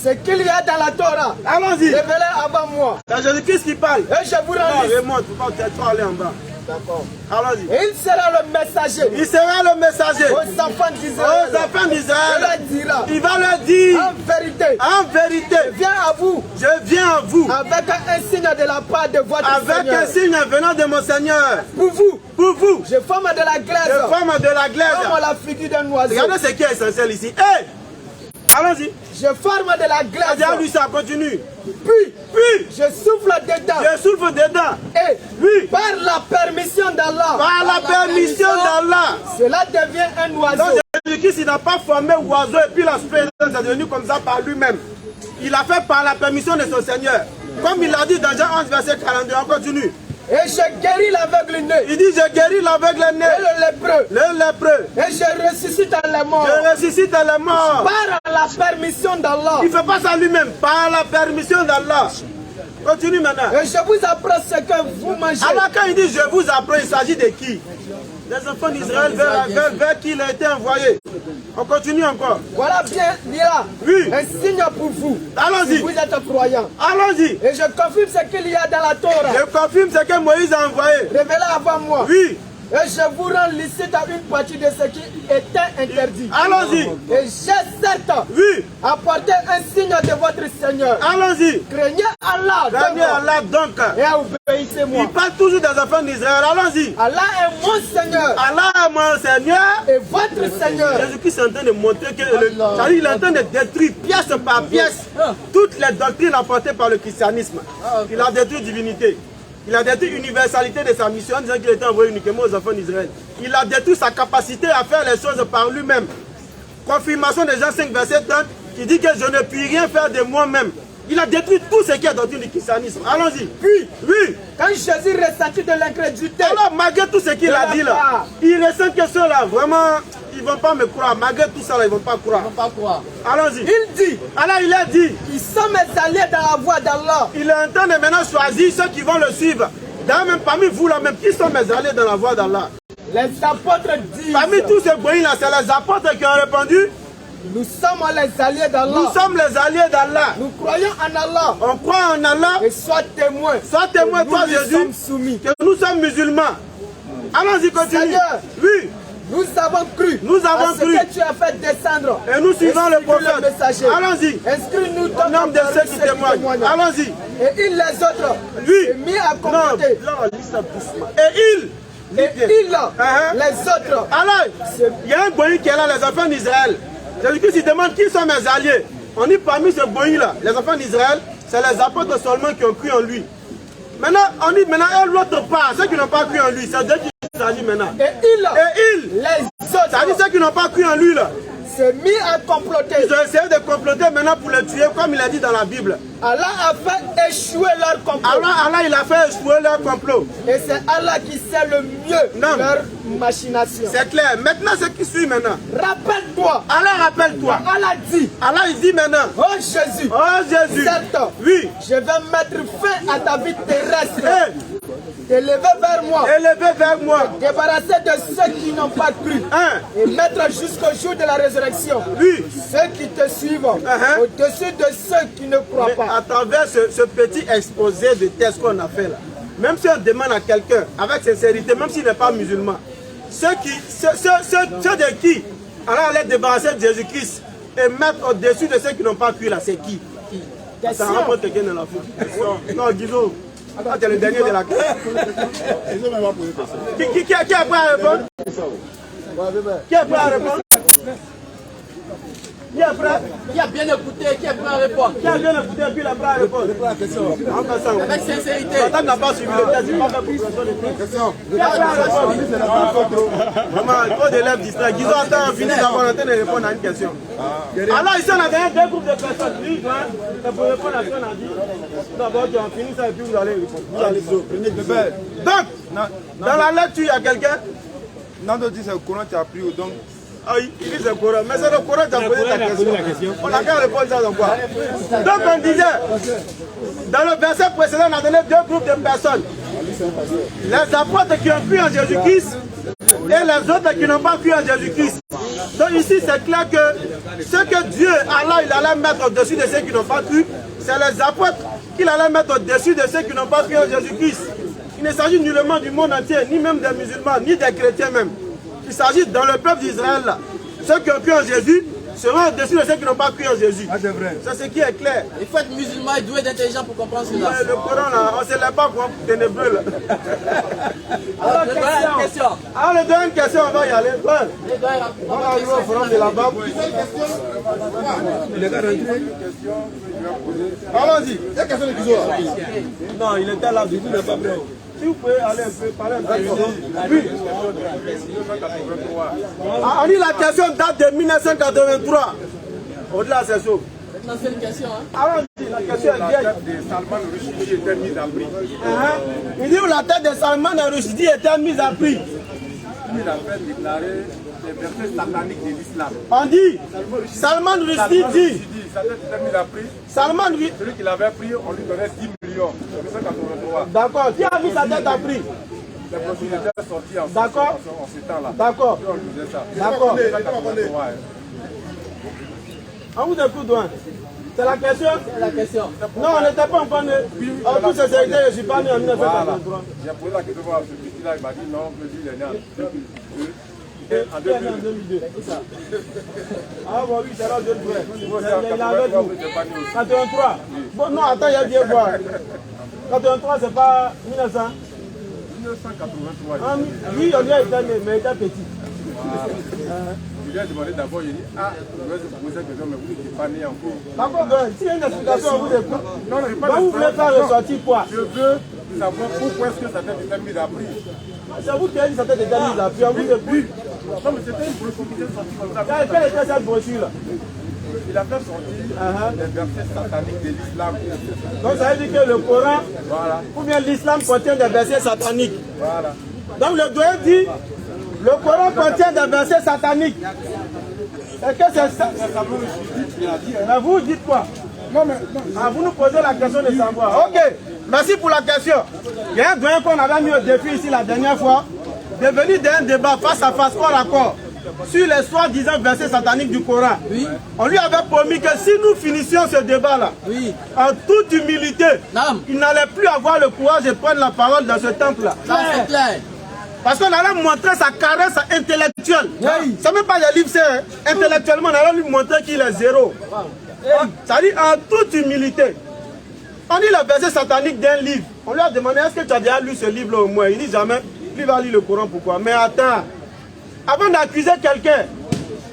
ce qu'il y a dans la Torah. Allons-y. Révélé avant moi. C'est Jésus-Christ qui parle. Et je vous rends. Non, remonte, il faut pas aller en bas. D'accord. Allons-y. Et il sera le messager. Il sera le messager aux enfants d'Israël. Aux enfants d'Israël. Il va leur dire. En vérité. Je viens à vous. Je viens à vous. Avec un signe de la part de votre Seigneur. Avec un signe venant de mon Seigneur. Pour vous. Pour vous. Je forme de la glace. Je forme de la glace. Comme la figure d'un oiseau. Regardez ce qui est essentiel ici. Hey! Allons-y. Je forme de la glace. Regarde lui ça, continue. Puis, je souffle dedans. Je souffle dedans. Et par la permission d'Allah. Par la permission d'Allah. Cela devient un oiseau. Donc Jésus-Christ, il n'a pas formé oiseau et puis l'aspect est devenu comme ça par lui-même. Il a fait par la permission de son Seigneur. Comme il l'a dit dans Jean 11, verset 42, on continue. Et je guéris l'aveugle né. Il dit, je guéris l'aveugle né. Et le lépreux. Le lépreux. Et je ressuscite les morts. Je ressuscite les morts. Par la permission d'Allah. Il ne fait pas ça lui-même. Par la permission d'Allah. Continue maintenant. Et je vous apprends ce que vous mangez. Alors quand il dit je vous apprends, il s'agit de qui? Les enfants d'Israël vers qui il a été envoyé. On continue encore. Voilà bien là. Oui. Un signe pour vous. Allons-y. Si vous êtes croyants. Allons-y. Et je confirme ce qu'il y a dans la Torah. Je confirme ce que Moïse a envoyé. Révélé avant moi. Oui. Et je vous rends licite à une partie de ce qui était interdit. Allons-y. Et j'ai certes Oui. apporté un signe de votre Seigneur. Allons-y. Craignez Allah. Craignez Allah donc. Et obéissez-moi. Il parle toujours des enfants d'Israël. Allons-y. Allah est mon Seigneur. Allah est mon Seigneur. Et votre Seigneur. Jésus-Christ est en train de montrer que il est en train de détruire pièce par pièce toutes les doctrines apportées par le christianisme. Il a détruit divinité. Il a détruit l'universalité de sa mission en disant qu'il était envoyé uniquement aux enfants d'Israël. Il a détruit sa capacité à faire les choses par lui-même. Confirmation de Jean 5, verset 30, qui dit que je ne puis rien faire de moi-même. Il a détruit tout ce qui est doctrine du christianisme. Allons-y. Oui. Quand Jésus ressentit de l'incrédulité. Alors, malgré tout ce qu'il a dit là, il ressent que ceux-là, vraiment, ils ne vont pas me croire. Malgré tout ça, là, ils ne vont pas croire. Ils vont pas croire. Allons-y. Il dit. Alors, il a dit. Ils sont mes alliés dans la voie d'Allah. Il est en train de maintenant choisir ceux qui vont le suivre. D'ailleurs, même parmi vous là, même qui sont mes alliés dans la voie d'Allah. Les apôtres disent. Parmi tous ces boyins là, c'est les apôtres qui ont répondu. Nous sommes les alliés d'Allah. Nous sommes les alliés d'Allah. Nous croyons en Allah. On croit en Allah. Et sois témoin. Sois témoin, toi Jésus, sommes soumis. que nous sommes musulmans. Allons-y, continue. Seigneur, oui. Nous avons cru. Nous avons à ce cru. que tu as fait descendre. Et nous suivons le prophète. Allons-y. Inscris-nous au nom de ceux qui témoignent. Allons-y. Et il les autres. Oui. Et mis à compléter. Et il. Les autres. Alors, il y a un boyau qui est là, les enfants d'Israël. Jésus-Christ il demande qui sont mes alliés. On dit parmi ce boyau-là, les enfants d'Israël, c'est les apôtres seulement qui ont cru en lui. Maintenant, on dit maintenant, l'autre part, ceux qui n'ont pas cru en lui, c'est d'eux qui s'agit maintenant. Et il, les autres, ça dit ceux qui n'ont pas cru en lui là. C'est mis à comploter. Ils ont essayé de comploter maintenant pour le tuer, comme il a dit dans la Bible. Allah a fait échouer leur complot. Allah il a fait échouer leur complot. Et c'est Allah qui sait le mieux leur machination. C'est clair. Maintenant, ce qui suit maintenant. Rappelle-toi. Allah, rappelle-toi. Allah dit. Allah, il dit maintenant. Oh Jésus. Oh Jésus. Certes. Oui. Je vais mettre fin à ta vie terrestre. T'élever vers moi. Élever vers moi. Débarrasser de ceux qui n'ont pas cru. Et mettre jusqu'au jour de la résurrection. Oui. Ceux qui te suivent. Au-dessus de ceux qui ne croient pas. À travers ce petit exposé de texte qu'on a fait là, même si on demande à quelqu'un avec sincérité, même s'il n'est pas musulman, ceux de qui Allah allait débarrasser de Jésus-Christ et mettre au-dessus de ceux qui n'ont pas cru là, c'est qui? Ça rencontre quelqu'un dans la foule. Non, Guido. Ah, tu es le dernier de la classe. Qui est prêt à répondre? Qui est prêt à répondre? Qui est prêt? Qui a bien écouté, qui est prêt à répondre? Qui a bien écouté et puis il est prêt à répondre? Avec sincérité. Quand tu n'as pas suivi le texte, tu pas fait pour une question. Qui est prêt à répondre? Vraiment, trop d'élèves distraits. Ils ont attend, fini d'avoir en train de répondre à une question. Alors ici on a gagné deux groupes de personnes. Oui, c'est pour répondre à ce qu'on a dit. D'abord, tu as fini ça et puis vous allez répondre. Vous allez répondre. Donc, dans la lecture, il y a quelqu'un. Nando dit c'est le Coran qui a pris donc. Ah oui, il dit c'est le Coran. Mais c'est le Coran qui a posé ta question. On a qu'à répondre ça dans quoi. Donc on disait, dans le verset précédent, on a donné deux groupes de personnes. Les apôtres qui ont cru en Jésus-Christ et les autres qui n'ont pas cru en Jésus-Christ. Donc ici c'est clair que ce que Dieu, Allah, il allait mettre au-dessus de ceux qui n'ont pas cru, c'est les apôtres qu'il allait mettre au-dessus de ceux qui n'ont pas cru en Jésus-Christ. Il ne s'agit nullement du monde entier, ni même des musulmans, ni des chrétiens même. Il s'agit dans le peuple d'Israël là. Ceux qui ont cru en Jésus seront au-dessus de ceux qui n'ont pas cru en Jésus. Ah, c'est vrai. C'est ce qui est clair. Il faut être musulman et doué d'intelligence pour comprendre cela. Le Coran là, on ne se lève pas pour ténébreux là. Alors, une question. Alors, la deuxième question, on va y aller. On va arriver au forum de la BAM. Allons-y. Il y a question de Kizo. Non, il était là, du coup, il n'est pas prêt. Si vous pouvez aller un peu, parler un peu. Oui. On dit la question date de 1983. Au-delà, c'est chaud. Maintenant, c'est une question. Allons-y, la question est vieille. La tête de Salman Rushdie était mise à prix. Il dit où la tête de Salman Rushdie était mise à prix. Il a fait déclarer les versets sataniques de l'islam. On dit, Salman Rushdie dit, sa tête était mise à prix. Salman Rushdie, Celui qui l'avait pris, on lui donnait 10 millions. millions. 283. D'accord. Qui a mis sa tête à prix? Les propriétaires sortis en D'accord. en ce temps-là. D'accord. On disait ça. D'accord. 283, hein. On vous écoute, hein. C'est la question? C'est la question. Non, on n'était pas encore né. En toute sincérité, je ne suis pas né en 1983. J'ai posé la question à ce petit-là, il m'a dit non, que lui, il est né en 2002. En Qui est né en 2002? Ah bon, oui, c'est là jeune frère. Il avait tout. 83. Bon, non, attends, il y a bien voir. 83, c'est pas 1900. 1983. Ah, oui, on y a été né, mais il était petit. Je lui ai demandé d'abord, il dit, ah, je vais vous poser cette question, mais vous n'êtes pas né encore. D'accord, s'il y a une explication, on vous écoute. Non, non, Donc, vous voulez faire ressortir quoi? Je veux savoir pourquoi est-ce que ça tête était mise à prix. C'est vous qui avez dit que ça tête déjà mise à prix, on vous écoute. Non, mais c'était une brochure qui était sortie comme ça. Quelle était cette brochure-là? Il a fait sortir les versets sataniques de l'islam. Donc ça veut dire que le Coran, Voilà, ou bien l'islam contient des versets sataniques. voilà. Donc le doyen dit, le Coran contient des versets sataniques. Est-ce que c'est ça? Mais vous dites quoi? Non, mais Ah, vous nous posez la question de savoir. Ok, merci pour la question. Il y a un doyen qu'on avait mis au défi ici la dernière fois, de venir d'un débat face à face, corps à corps, sur les soi-disant versets sataniques du Coran. Oui. On lui avait promis que si nous finissions ce débat-là, Oui. en toute humilité, Nam. il n'allait plus avoir le courage de prendre la parole dans ce temple-là. Ça, c'est clair. Parce qu'on allait montrer sa caresse intellectuelle. Oui. C'est même pas des livres, c'est intellectuellement, on allait lui montrer qu'il est zéro. Ça dit en toute humilité. On lit le verset satanique d'un livre. On lui a demandé, est-ce que tu as déjà lu ce livre-là au moins? Il dit jamais. Lui va lire le Coran, pourquoi? Mais attends, avant d'accuser quelqu'un,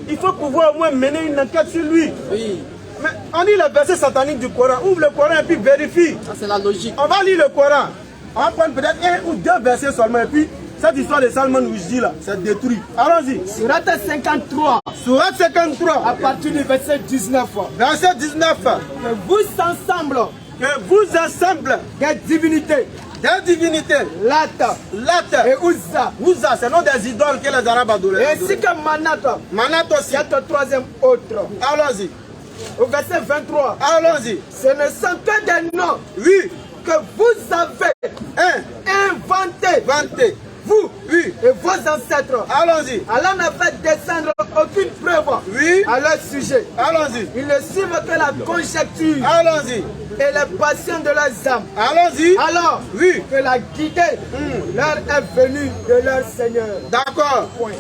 il faut pouvoir au moins mener une enquête sur lui. Oui. Mais on lit le verset satanique du Coran, ouvre le Coran et puis vérifie. Ça, c'est la logique. On va lire le Coran. On va prendre peut-être un ou deux versets seulement. Et puis, cette histoire de Salman Rushdie là, c'est détruit. Allons-y. Surat 53, Surat 53, à partir du verset 19. verset 19. Que vous ensemble, Que vous ensemble des divinités, des divinités, Lat Lat et Uzza, Ouza, c'est le nom des idoles que les Arabes adorent. ainsi que Manat, Manat aussi. cette troisième autre. Allons-y. Au verset 23, Allons-y. ce ne sont que des noms Oui. que vous avez inventés, Vanté. vous Oui. et vos ancêtres. Allons-y. Allah n'a fait descendre aucune preuve Oui. à leur sujet. Allons-y. Ils ne suivent que la conjecture Allons-y. et les passions de leurs âmes. Allons-y. Alors Oui. que la guidée leur est venue de leur Seigneur. D'accord. Point.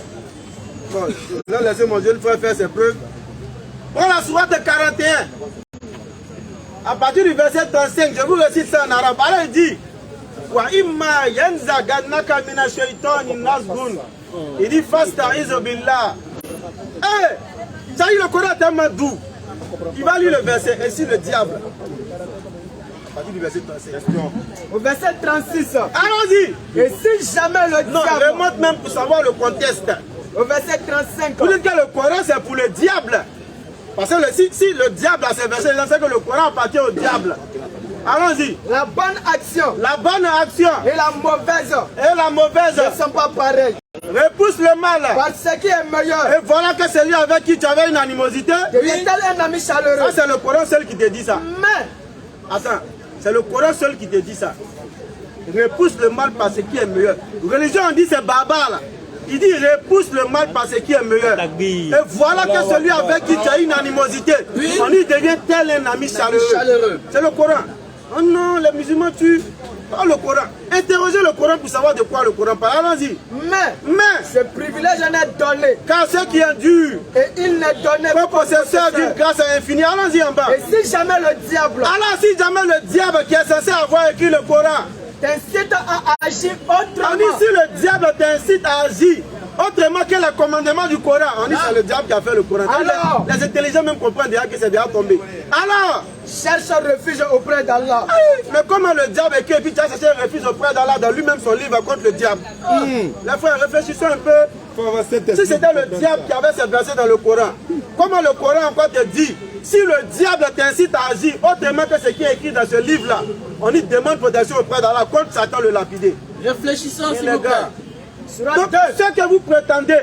Bon, je vais laisser mon jeune frère faire ses preuves. Prends la sourate 41. À partir du verset 35, je vous récite ça en arabe. Alors il dit, Wa imma yanzagannaka mina shaytani nazgun. Il dit, fasta'izu billah. Ça y est, le Coran est tellement doux. Il va lire le verset, et si le diable. À partir du verset 35. Au verset 36. Allons-y. Et si jamais le Non, diable. remonte même pour savoir le contexte. Au verset 35. Vous dites que le Coran c'est pour le diable. Parce que si le diable a ses versets, c'est que le Coran appartient au diable. Allons-y. La bonne action La bonne action et la mauvaise et la mauvaise ne sont pas pareilles. repousse le mal. Parce que ce qui est meilleur Et voilà que celui avec qui tu avais une animosité, devient un ami ça chaleureux. c'est le Coran seul qui te dit ça. Mais Attends, c'est le Coran seul qui te dit ça. Repousse le mal par ce qui est meilleur. Religion on dit c'est barbare là. Il dit repousse le mal par ce qui est meilleur. Et voilà que celui avec qui tu as une animosité, on y devient tel un ami chaleureux. C'est le Coran. Oh non, les musulmans tuent. Oh, le Coran. Interrogez le Coran pour savoir de quoi le Coran parle. Allons-y. Mais ce privilège en est donné. car ce qui est dur, Et il n'est donné comme possesseur d'une grâce infinie. Allons-y en bas. Et si jamais le diable Alors si jamais le diable qui est censé avoir écrit le Coran, t'incite à agir on autrement, dit si le diable t'incite à agir autrement que le commandement du Coran, on dit c'est le diable qui a fait le Coran. Alors, les intelligents même comprennent déjà que c'est déjà tombé. Alors, cherche refuge auprès d'Allah. mais comment le diable écrit et puis tu as cherché un refuge auprès d'Allah dans lui-même son livre contre le diable. Les frères, réfléchissons un peu. Si c'était le diable qui avait ces versets dans le Coran, comment le Coran encore te dit, si le diable t'incite à agir autrement que ce qui est écrit dans ce livre-là, on y demande protection auprès d'Allah contre Satan le lapidé. Réfléchissons, s'il Les vous plaît. gars, donc ce que vous prétendez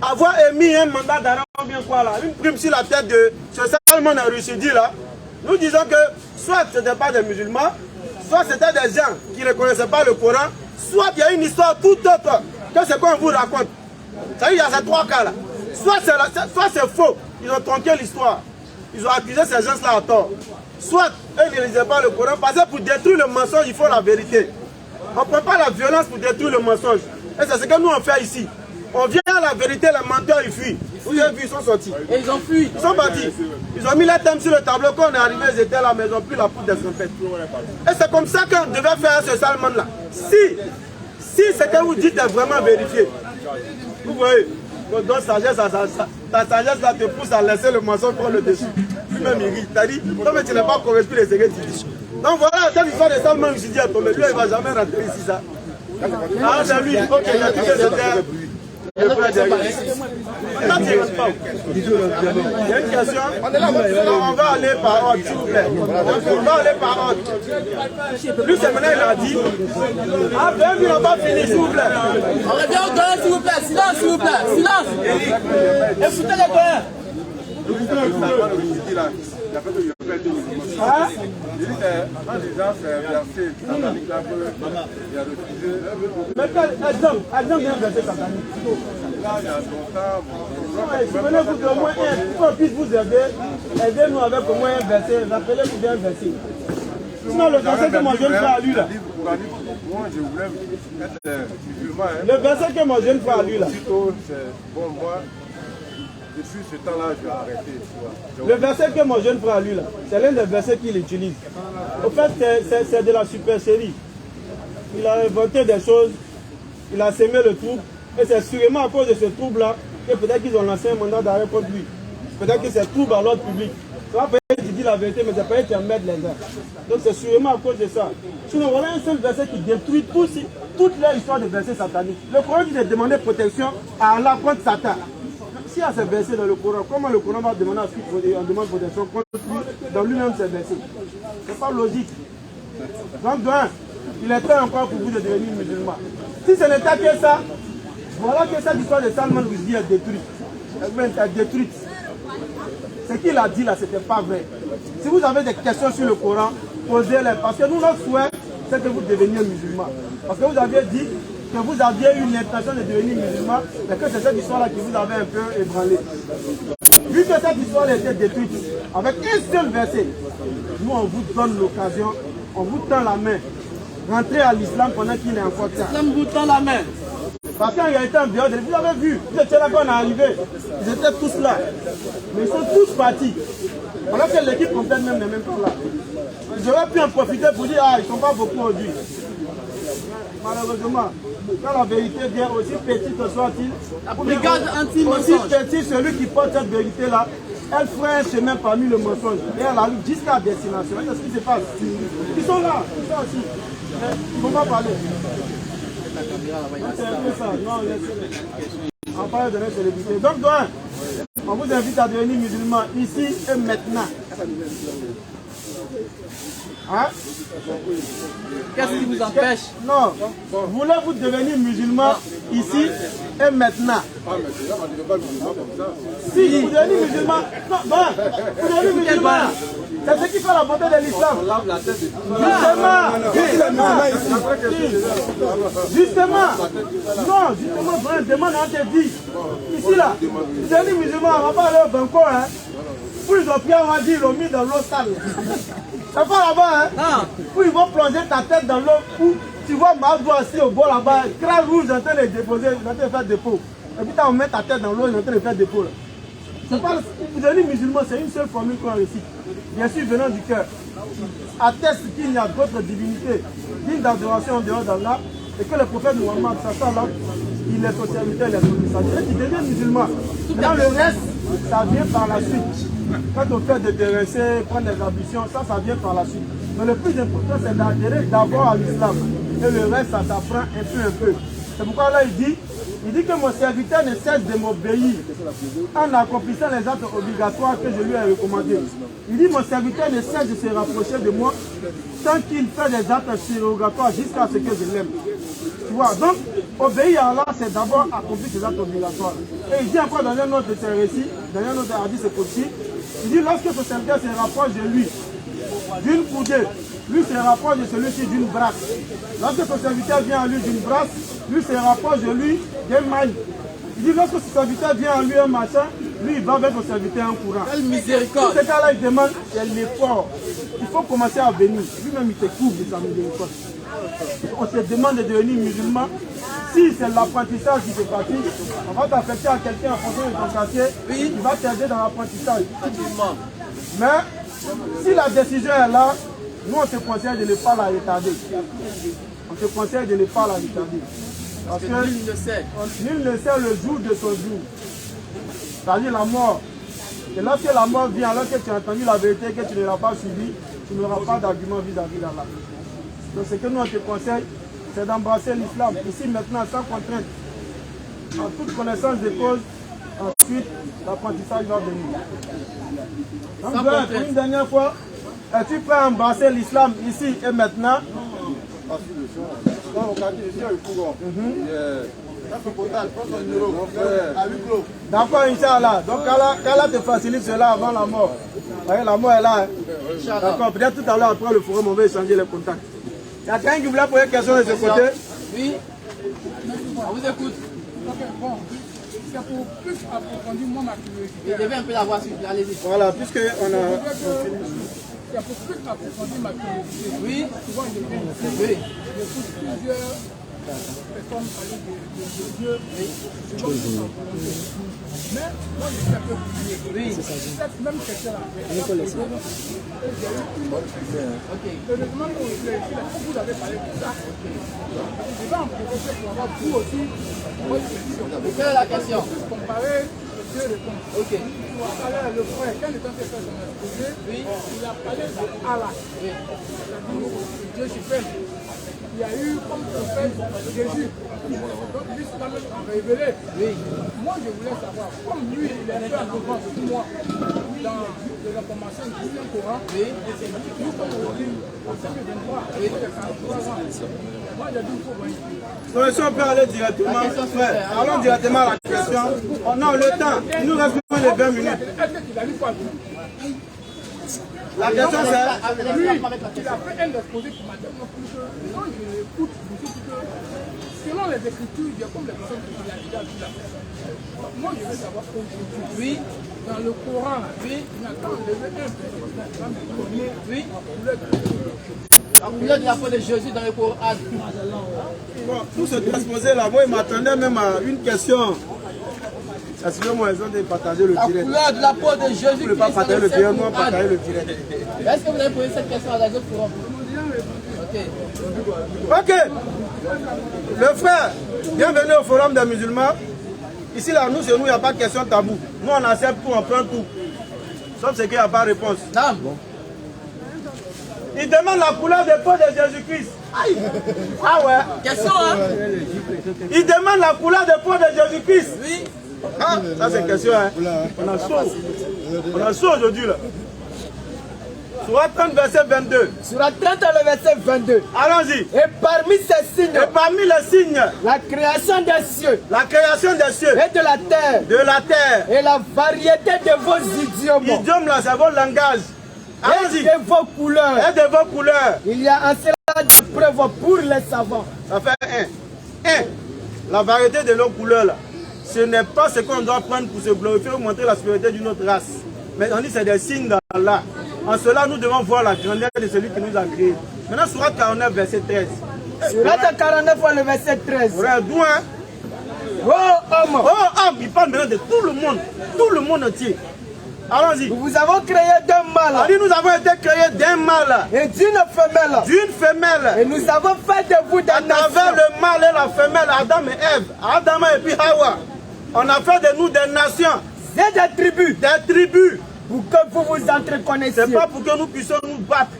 avoir émis un mandat d'arrêt, bien quoi là, une prime sur la tête de ce Salman Rushdie là, nous disons que soit ce n'était pas des musulmans, soit c'était des gens qui ne connaissaient pas le Coran, soit il y a une histoire tout autre que ce qu'on vous raconte. Ça veut dire, il y a ces trois cas-là. Soit c'est faux, ils ont tronqué l'histoire. Ils ont accusé ces gens-là à tort. Soit eux ne lisaient pas le Coran, parce que pour détruire le mensonge, il faut la vérité. On ne prend pas la violence pour détruire le mensonge. Et c'est ce que nous on fait ici. On vient à la vérité, les menteurs ils fuient. Vous avez vu, ils sont sortis. Et ils ont fui. Ils sont partis. Ils ont mis les thèmes sur le tableau. Quand on est arrivé, ils étaient là, mais ils ont pris la poudre des trompettes. Et c'est comme ça qu'on devait faire ce Salman-là. Si ce que vous dites est vraiment vérifié, vous voyez, donc sagesse, ta sagesse là te pousse à laisser le mensonge prendre le dessus. Lui-même il rit. T'as dit, non mais tu n'es pas correspond les secrets que tu dis. Donc voilà, cette histoire de Salman, je dis à toi, mais lui il ne va jamais rentrer ici ça. Ah c'est lui, ok, il a quitté le terre. Il y a une question. On va aller par ordre, s'il vous plaît. On va aller par ordre. Lui, c'est maintenant, il a dit. Ah, bien, il n'a pas fini, s'il vous plaît. On revient au Coran, s'il vous plaît. Silence, s'il vous plaît. Silence. Écoutez le Coran. Mais quel exemple d'un verset satanique? Souvenez-vous d'au moins un, pour qu'on puisse vous aider, aidez-nous avec au moins un verset, rappelez-vous bien un verset. Sinon le verset que mon jeune frère a lu là. Moi je voulais être musulman. Le verset que mon jeune frère a lu là. Bon, moi, depuis ce temps-là, je vais arrêter. Le verset que mon jeune frère a lu là, c'est l'un des versets qu'il utilise. Au fait, c'est de la super série. Il a inventé des choses, il a semé le trouble, et c'est sûrement à cause de ce trouble-là que peut-être qu'ils ont lancé un mandat d'arrêt contre lui. Peut-être que c'est trouble à l'ordre public. Ça va peut-être qu'il dit la vérité, mais ça peut être qu'il met les gars. Donc c'est sûrement à cause de ça. Sinon, voilà un seul verset qui détruit toute leur histoire de versets sataniques. Le Coran dit de demander protection à Allah contre Satan. S'il y a ces versets dans le Coran, comment le Coran va demander à ce qu'on demande protection contre lui, dans lui-même ces versets? C'est pas logique. Donc, il est temps encore pour vous de devenir musulman. Si ce n'était que ça, voilà que cette histoire de Salman Rushdie est détruite. Elle est détruite. Ce qu'il a dit là, ce n'était pas vrai. Si vous avez des questions sur le Coran, posez-les. Parce que nous, notre souhait, c'est que vous deveniez musulman. Parce que vous aviez dit que vous aviez eu l'intention de devenir musulman, mais que c'est cette histoire-là qui vous avait un peu ébranlé. Vu que cette histoire était détruite, avec un seul verset, nous on vous donne l'occasion, on vous tend la main. Rentrez à l'islam pendant qu'il est encore temps. L'islam vous tend la main. Parce qu'il y a été en dehors, vous avez vu, vous étiez là quand on est arrivé, ils étaient tous là. Mais ils sont tous partis. Alors que l'équipe complète même n'est même pas là. J'aurais pu en profiter pour dire, ah, ils ne sont pas beaucoup aujourd'hui. Malheureusement, quand la vérité vient, aussi petite soit-il, aussi petit celui qui porte cette vérité-là, elle ferait un chemin parmi le mensonge. Et elle arrive jusqu'à destination. Qu'est-ce qui se passe? Ils sont là, ils sont aussi. Mais ils ne vont pas parler. C'est un peu ça. Non, laissez-les. On parle de notre célébrité. Donc, on vous invite à devenir musulman ici et maintenant. Hein? Qu'est-ce qui vous empêche? Non. Voulez-vous devenir musulman ici et maintenant? Si vous devenez musulman, non, vous devenez musulman. C'est ce qui fait la beauté de l'islam. Justement, demande à te dire. Ici là, vous devenez musulman, on va pas aller au Bangkok, hein. Pour ils ont pris, on va dire, ils l'ont mis dans l'eau sale. C'est pas là-bas, hein? Où ils vont plonger ta tête dans l'eau, où tu vois Margot assis au bord là-bas, crâne rouge en train de déposer, en train de faire dépôt. Et puis on met ta tête dans l'eau, il est en train de faire dépôt là. C'est pas, vous devenez musulman, c'est une seule formule qu'on récite. Bien sûr, venant du cœur. Atteste qu'il n'y a d'autres divinités dignes d'adoration en dehors d'Allah et que le prophète Muhammad, il est au serviteur, il est au messager. Et tu deviens musulman. Dans le reste, ça vient par la suite. Quand on fait des terrasser, prendre des ambitions, ça vient par la suite. Mais le plus important, c'est d'adhérer d'abord à l'islam. Et le reste, ça s'apprend un peu. C'est pourquoi là, il dit que mon serviteur ne cesse de m'obéir en accomplissant les actes obligatoires que je lui ai recommandés. Il dit mon serviteur ne cesse de se rapprocher de moi tant qu'il fait des actes surrogatoires jusqu'à ce que je l'aime. Tu vois, donc obéir à Allah, c'est d'abord accomplir ces actes obligatoires. Et il dit encore dans un autre de ses récits, dans un autre hadith, c'est possible, il dit lorsque ce serviteur se rapproche de lui d'une coudée lui se rapproche de celui-ci d'une brasse. Lorsque son serviteur vient à lui d'une brasse, lui se rapproche de lui d'un maille. Il dit lorsque son serviteur vient à lui un machin, lui il va vers son serviteur un courant. Quelle miséricorde. Tout ce cas-là, il demande, c'est l'effort. Il faut commencer à venir. Lui-même, il te couvre de sa miséricorde. On te demande de devenir musulman. Si c'est l'apprentissage qui se pratique, on va t'affecter à quelqu'un en fonction de ton quartier, il va t'aider dans l'apprentissage. Mais si la décision est là, nous on te conseille de ne pas la retarder. On te conseille de ne pas la retarder. Parce que nul ne sait le jour de son jour. C'est-à-dire la mort. Et lorsque la mort vient, alors que tu as entendu la vérité, que tu ne l'as pas suivi, tu n'auras pas d'argument vis-à-vis d'Allah. Donc ce que nous on te conseille, c'est d'embrasser l'islam, ici maintenant sans contrainte, en toute connaissance des causes. Ensuite, l'apprentissage va venir. Donc, pour une dernière fois, es-tu prêt à embrasser l'islam ici et maintenant? D'accord, Inch'Allah. Donc, Allah te facilite cela avant la mort. Voyez, la mort est là. Hein? D'accord, peut-être tout à l'heure, après le forum, on va échanger les contacts. Il y a quelqu'un qui voulait poser une question de ce côté? Oui. On vous écoute. Ok, bon. C'est pour plus approfondir moi ma curiosité. Je devais un peu l'avoir suivi. Allez-y. Voilà, puisque on a... C'est pour plus approfondir ma curiosité. Oui. Souvent, je viens ici. Oui. J'écoute plusieurs personnes parler de Dieu. Mais moi, je suis un peu curieux. Oui. Cette même question-là. J'ai eu une autre question. Heureusement, quand vous avez parlé de ça, je vais en profiter pour avoir vous aussi votre question. Quelle est la question? Comparer deux réponses. Ok. Alors, le frère, quand il était fait son exposé, Oui. il a parlé d'Allah, Oui. c'est-à-dire Dieu suprême. Il y a eu comme prophète Jésus. Donc l'islam a révélé. Oui. Moi je voulais savoir, comme lui il est un peu en avance que moi dans les informations du Saint-Coran, Oui. nous comme aujourd'hui, on sait que 23, il y a 43 ans. Moi j'ai dit il faut venir. Donc, si on peut aller directement, frère, allons directement à la question. On a le temps, il nous reste moins de 20 minutes. Est-ce qu'il a lu quoi? La question c'est... Lui, il a fait un exposé qui m'a tellement plu que quand je l'écoute, je me suis dit que selon les écritures, il y a comme les personnes qui l'ont déjà vu là. Moi, je veux savoir aujourd'hui. Oui. Dans le Coran, Oui. il n'a qu'à enlever un peu. Oui. La couleur de la peau de Jésus dans le Coran. Bon, pour ce exposé là, moi il m'attendait même à une question. Excusez-moi, ils ont de partager le La direct. couleur de la peau de Jésus. Vous ne pouvez pas partager le direct, moi partager le direct. Est-ce que vous avez posé cette question à la autres forums? Ok. Ok. Le frère, bienvenue au forum des musulmans. Ici là, nous, chez nous, il n'y a pas de question tabou. Nous, on accepte tout, on prend tout. Sauf ce qu'il n'y a pas de réponse. Non. Il demande la couleur de peau de Jésus-Christ. Ah ouais. Question, hein? Il demande la couleur de peau de Jésus-Christ. Oui. Ah, ça c'est une question, hein. On a chaud. On a chaud aujourd'hui là. Surat 30, verset 22. Surat 30, le verset 22. Allons-y. Et parmi ces signes, Et parmi les signes, la création des cieux la création des cieux, et de la terre, de la terre, et la variété de vos idiomes, idiome là, c'est votre langage. et Allons-y. de vos couleurs. Et de vos couleurs. Il y a en cela des preuves pour les savants. Ça fait un. La variété de nos couleurs là, ce n'est pas ce qu'on doit prendre pour se glorifier ou montrer la supériorité d'une autre race. Mais on dit c'est des signes d'Allah. En cela, nous devons voir la grandeur de celui qui nous a créés. Maintenant, Surat 49, verset 13. Surat 49, le verset 13. Frère, d'où hein? Oh homme, Oh homme, il parle maintenant de tout le monde entier. Allons-y. nous vous avons créé d'un On mâle dit nous avons été créés d'un mâle, et d'une femelle. d'une femelle. Et nous avons fait de vous des À travers nations. le mâle et la femelle, Adam et Ève, Adam et puis Hawa, on a fait de nous des nations, Et des tribus. des tribus. Pour que vous vous entreconnaissiez. C'est pas pour que nous puissions nous battre,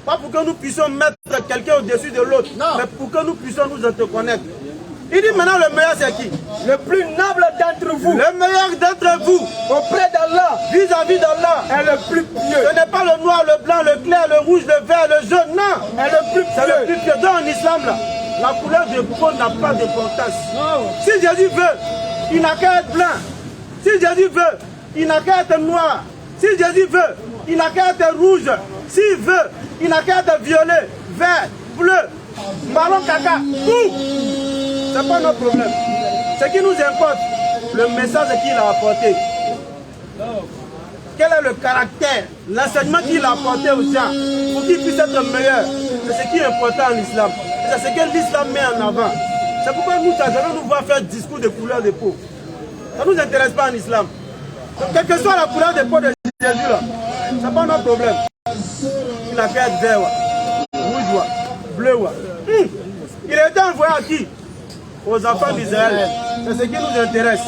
pas pour que nous puissions mettre quelqu'un au-dessus de l'autre, Non. mais pour que nous puissions nous interconnecter. Il dit maintenant le meilleur c'est qui? Le plus noble d'entre vous, Le meilleur d'entre vous, auprès d'Allah, vis-à-vis d'Allah, est le plus pieux. ce n'est pas le noir, le blanc, le clair, le rouge, le vert, le jaune, non. Est le plus C'est le pieux. plus pieux. Dans l'islam, là, la couleur de peau n'a pas d'importance. Si Jésus veut, il n'a qu'à être blanc. Si Jésus veut, il n'a qu'à être noir. Si Jésus veut, il n'a qu'à être rouge. S'il veut, Il n'a qu'à être violet, vert, bleu, marron caca, tout. C'est pas notre problème. Ce qui nous importe, le message qu'il a apporté. Quel est le caractère, l'enseignement qu'il a apporté aux gens pour qu'ils puissent être meilleurs. C'est ce qui est important en islam. C'est ce que l'islam met en avant. C'est pourquoi nous allons nous voir faire discours de couleur de peau. Ça ne nous intéresse pas en islam. Donc, quelle que soit la couleur de peau de Jésus, ce n'est pas notre problème. Il a qu'à être vert, rouge, bleu. Il a été envoyé à qui? Aux enfants d'Israël. C'est ce qui nous intéresse.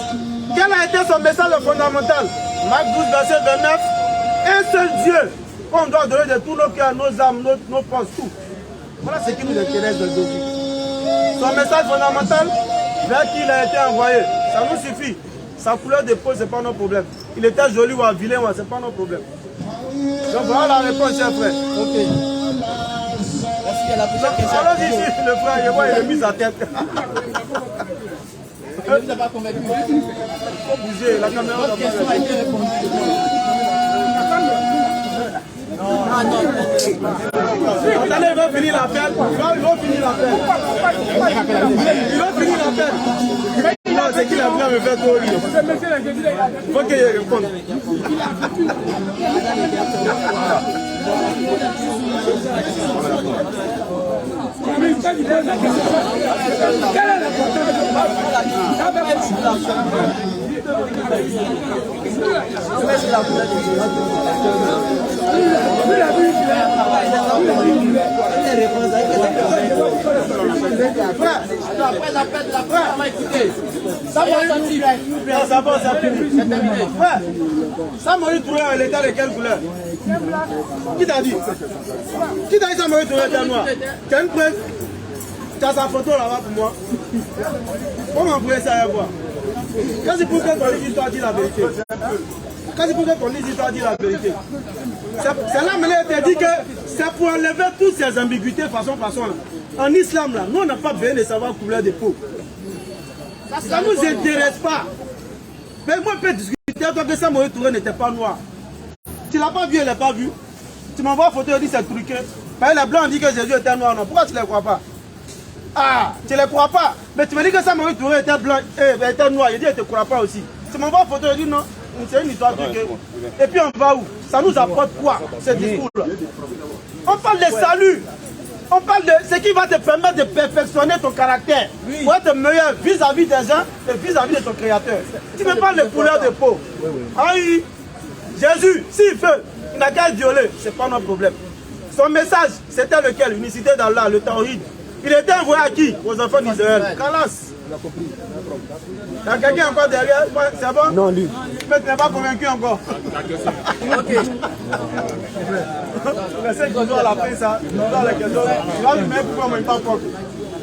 Quel a été son message fondamental? Marc 12, verset 29. Un seul Dieu qu'on doit donner de tous nos cœurs, nos âmes, nos forces, tout. Voilà ce qui nous intéresse de Jésus. Son message fondamental, vers qui il a été envoyé, ça nous suffit. Sa couleur de peau, ce n'est pas notre problème. Il était joli ou vilain, ce n'est pas notre problème. Donc voilà la réponse, cher frère. Ok. Merci à la prochaine question. Alors ici, le frère, je vois, il a mis sa tête. Il ne vous a pas convaincu. Il faut bouger, la caméra doit Votre question a été répondue. Non. Attendez, il va finir l'appel. Il va finir l'appel. Il va finir l'appel. Non, c'est qu'il a voulu me faire trop rire. Il faut qu'il réponde. Quelle est Après l'appel, la femme a écouté. Ça va, ça finit. Samori Touré, il était de quelle couleur? Qui t'a dit? Qui t'a dit Samori Touré était noir? Tu as une preuve? Tu as sa photo là-bas pour moi? Comment on pourrait ça voir? Quand c'est pour que ton histoire dit la vérité. Quand c'est pour que ton histoire dit la vérité. C'est là, mais il te dit que c'est pour enlever toutes ces ambiguïtés façon. En islam, là, nous on n'a pas besoin de savoir couleur de peau. Ça ne nous intéresse pas. Mais moi, je peux discuter toi que Samori Touré n'était pas noir. Tu ne l'as pas vu, elle n'a pas vu. Tu m'envoies une photo et dis c'est truqué. Les blancs disent que Jésus était noir. Non. Pourquoi tu ne les crois pas? Ah, tu ne les crois pas. Mais tu me dis que Samori Touré était blanc, était noir. Il dit que tu ne crois pas aussi. Tu m'envoies une photo et dis non. C'est une histoire truquée. Et puis on va où? Ça nous apporte quoi, ce discours-là? On parle de salut. On parle de ce qui va te permettre de perfectionner ton caractère, pour être meilleur vis-à-vis des gens et vis-à-vis de ton créateur. Tu me parles de couleur de peau. Aïe, Jésus, s'il veut, il n'a qu'à violer, ce n'est pas notre problème. Son message, c'était lequel? L'unicité d'Allah, le tawhid. Il était envoyé à qui? Aux enfants d'Israël. Kalas. Il y a quelqu'un encore derrière? C'est bon? Non, lui. Mais tu n'es pas convaincu encore. Ok. Le seul qui doit la fin, ça, dans la question, il va lui mettre pourquoi on ne pas propre.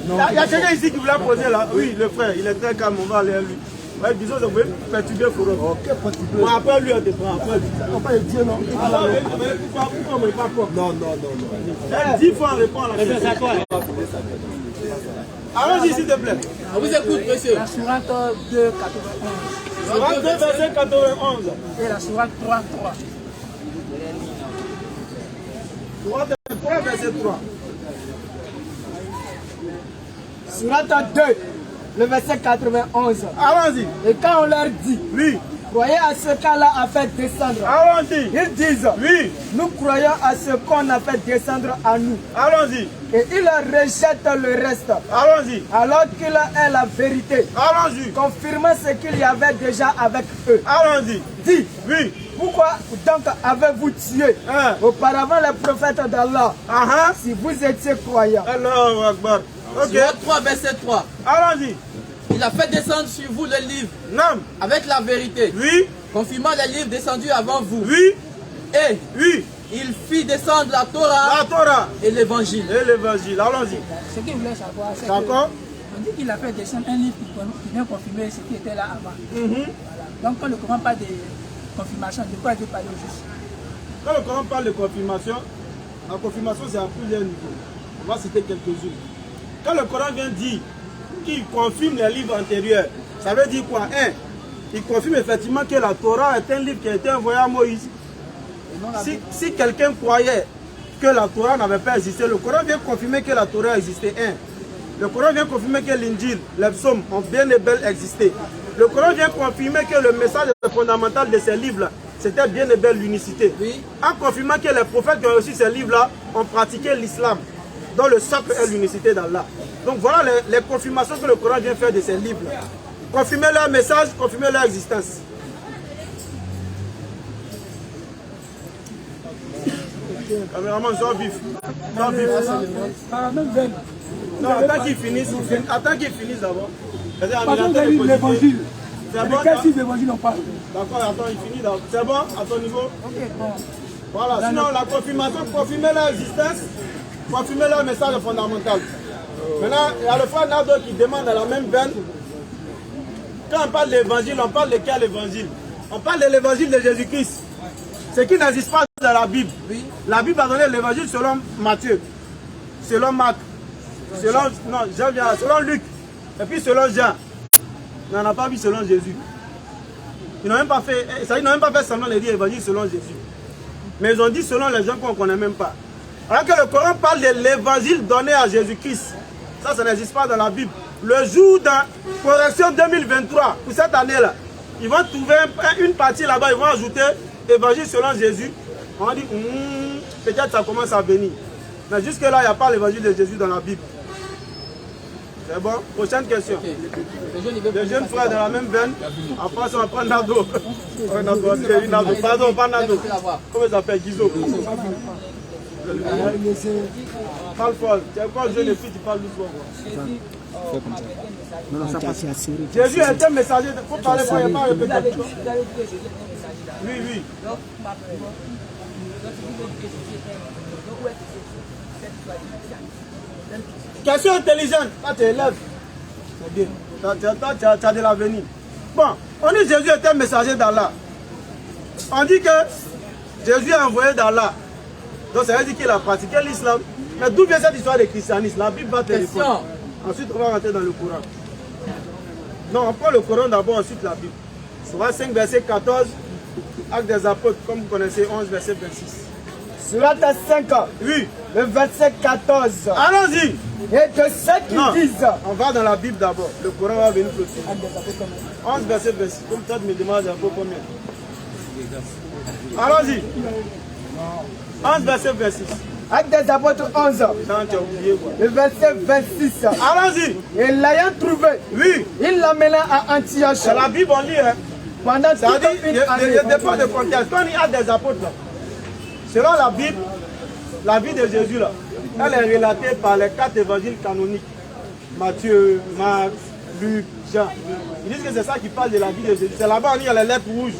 Il y a quelqu'un ici qui voulait poser là. Oui, le frère, il est très calme, on va aller à lui. Ouais, disons, ça peut perturber pour eux. Ok, perturber. Bon, après lui, on te prend. Après lui. On va dire non. Pourquoi on ne pas propre? Non. 10 fois on répond à la question. Allons-y, s'il te plaît. On vous écoute, monsieur. la sourate 2, 91 Sourate 2, verset 91. et la sourate 3, 3. Sourate 3, verset 3. Sourate 2, le verset 91. Allons-y. Et quand on leur dit, Oui. croyez à ce qu'Allah a fait descendre, Allons-y. ils disent, Oui. nous croyons à ce qu'on a fait descendre à nous. Allons-y. Et ils rejettent le reste, Allons-y. alors qu'il est la vérité, Allons-y. confirmant ce qu'il y avait déjà avec eux. Allons-y. Dit, Oui. pourquoi donc avez-vous tué auparavant les prophètes d'Allah, si vous étiez croyants? Allahu Akbar. Ok. Surat 3, verset 3. Allons-y. Il a fait descendre sur vous le livre Non. avec la vérité, Oui. confirmant les livres descendus avant vous. Oui. Et Oui. il fit descendre la Torah La Torah et l'évangile. et l'évangile. Allons-y. Ce qu'il voulait savoir, c'est D'accord. qu'on dit qu'il a fait descendre un livre qui vient confirmer ce qui était là avant. Voilà. Donc quand le Coran parle de confirmation, de quoi il veut parler au juste? Quand le Coran parle de confirmation, la confirmation c'est à plusieurs niveaux. On va citer quelques-unes. Quand le Coran vient dire qu'il confirme les livres antérieurs, ça veut dire quoi? Il confirme effectivement que la Torah est un livre qui a été envoyé à Moïse. Si quelqu'un croyait que la Torah n'avait pas existé. Le Coran vient confirmer que la Torah existait. Le Coran vient confirmer que l'Injil, les psaumes ont bien et bel existé. Le Coran vient confirmer que le message fondamental de ces livres-là, c'était bien et belle l'unicité. Oui. En confirmant que les prophètes qui ont reçu ces livres-là ont pratiqué l'islam, dont le socle est l'unicité d'Allah. Donc voilà les confirmations que le Coran vient faire de ces livres-là. Confirmer leur message, confirmer leur existence. Caméraman, sois vif. Sois vif. Non, attends qu'ils finissent. Attends qu'ils finissent d'abord. L'évangile. C'est bon. Quel type d'évangile on parle? D'accord, attends, il finit d'abord. C'est bon à ton niveau? Ok, bon. Voilà, sinon la confirmation, confirmer leur existence, confirmer leur message fondamental. Maintenant, il y a le frère Nado qui demande à la même veine. Quand on parle d'évangile, on parle de quel évangile? On parle de l'évangile de Jésus-Christ. Ce qui n'existe pas dans la Bible. Oui. La Bible a donné l'évangile selon Matthieu, selon Marc, selon Luc, et puis selon Jean. On n'en a pas vu selon Jésus. Ils n'ont même pas fait, semblant de dire évangile selon Jésus. Mais ils ont dit selon les gens qu'on ne connaît même pas. Alors que le Coran parle de l'évangile donné à Jésus-Christ. Ça n'existe pas dans la Bible. Le jour de correction 2023, pour cette année-là, ils vont trouver une partie là-bas, ils vont ajouter évangile selon Jésus. On va dire, peut-être ça commence à venir. Mais jusque-là, il n'y a pas l'évangile de Jésus dans la Bible. C'est bon? Prochaine question. Okay. Les jeunes frères dans la même veine. Après, on va prendre Nado. Pardon, pas Nado. Comment il s'appelle? Guizo. Parle fort. Tu es encore jeune et puis tu parles doucement. Fais comme ça. Non, ça passe. Jésus est un messager. Il faut parler fort, il n'y a pas à répéter. Oui. Question intelligente. Là, tu es élève. C'est bien. Tu as de l'avenir. Bon, on dit que Jésus est un messager d'Allah. On dit que Jésus est envoyé d'Allah. Donc ça veut dire qu'il a pratiqué l'islam. Mais d'où vient cette histoire de christianisme? La Bible va te répondre. Ensuite, on va rentrer dans le Coran. Non, on prend le Coran d'abord, ensuite la Bible. Surat 5, verset 14. Actes des apôtres, comme vous connaissez, 11, verset 26. Surat 5, oui. Le verset 14. Allons-y. Et de ceux qui disent. On va dans la Bible d'abord. Le Coran va venir clôturer. 11, verset 26. Comme ça, tu me demandes un peu combien. Allons-y. 11, verset 26. Actes des apôtres 11. Non, tu as oublié quoi. Le verset 26. Allons-y. Et l'ayant trouvé, oui, il l'amena à Antioche. C'est la Bible, on lit. Hein. Pendant toute une année. Il y a des points de contexte. Quand il y a des apôtres, là, selon la Bible, la vie de Jésus, là, elle est relatée par les 4 évangiles canoniques. Matthieu, Marc, Luc, Jean. Ils disent que c'est ça qui parle de la vie de Jésus. C'est là-bas, on lit les lettres rouges,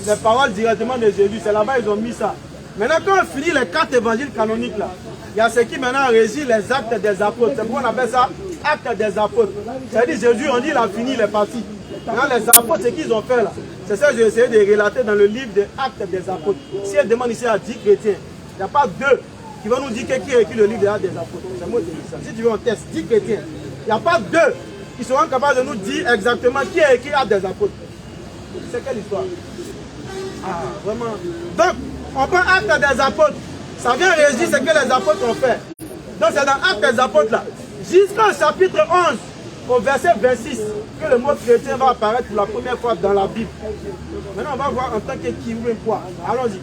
les paroles directement de Jésus. C'est là-bas ils ont mis ça. Maintenant, quand on finit les 4 évangiles canoniques, là, il y a ce qui maintenant régit les actes des apôtres. C'est pourquoi on appelle ça actes des apôtres. C'est-à-dire Jésus, on dit il a fini, il est parti. Maintenant, les apôtres, ce qu'ils ont fait là, c'est ça que j'ai essayé de relater dans le livre des actes des apôtres. Si elle demande ici à 10 chrétiens, il n'y a pas 2 qui vont nous dire qui a écrit le livre des actes des apôtres. C'est moi qui dis ça. Si tu veux, on teste 10 chrétiens. Il n'y a pas 2 qui seront capables de nous dire exactement qui a écrit actes des apôtres. C'est quelle histoire? Ah, vraiment. Donc, on prend actes des apôtres. Ça vient régir ce que les apôtres ont fait. Donc, c'est dans actes des apôtres là. Jusqu'au chapitre 11. Au verset 26, que le mot chrétien va apparaître pour la première fois dans la Bible. Maintenant, on va voir en tant que Kiroué quoi. Allons-y.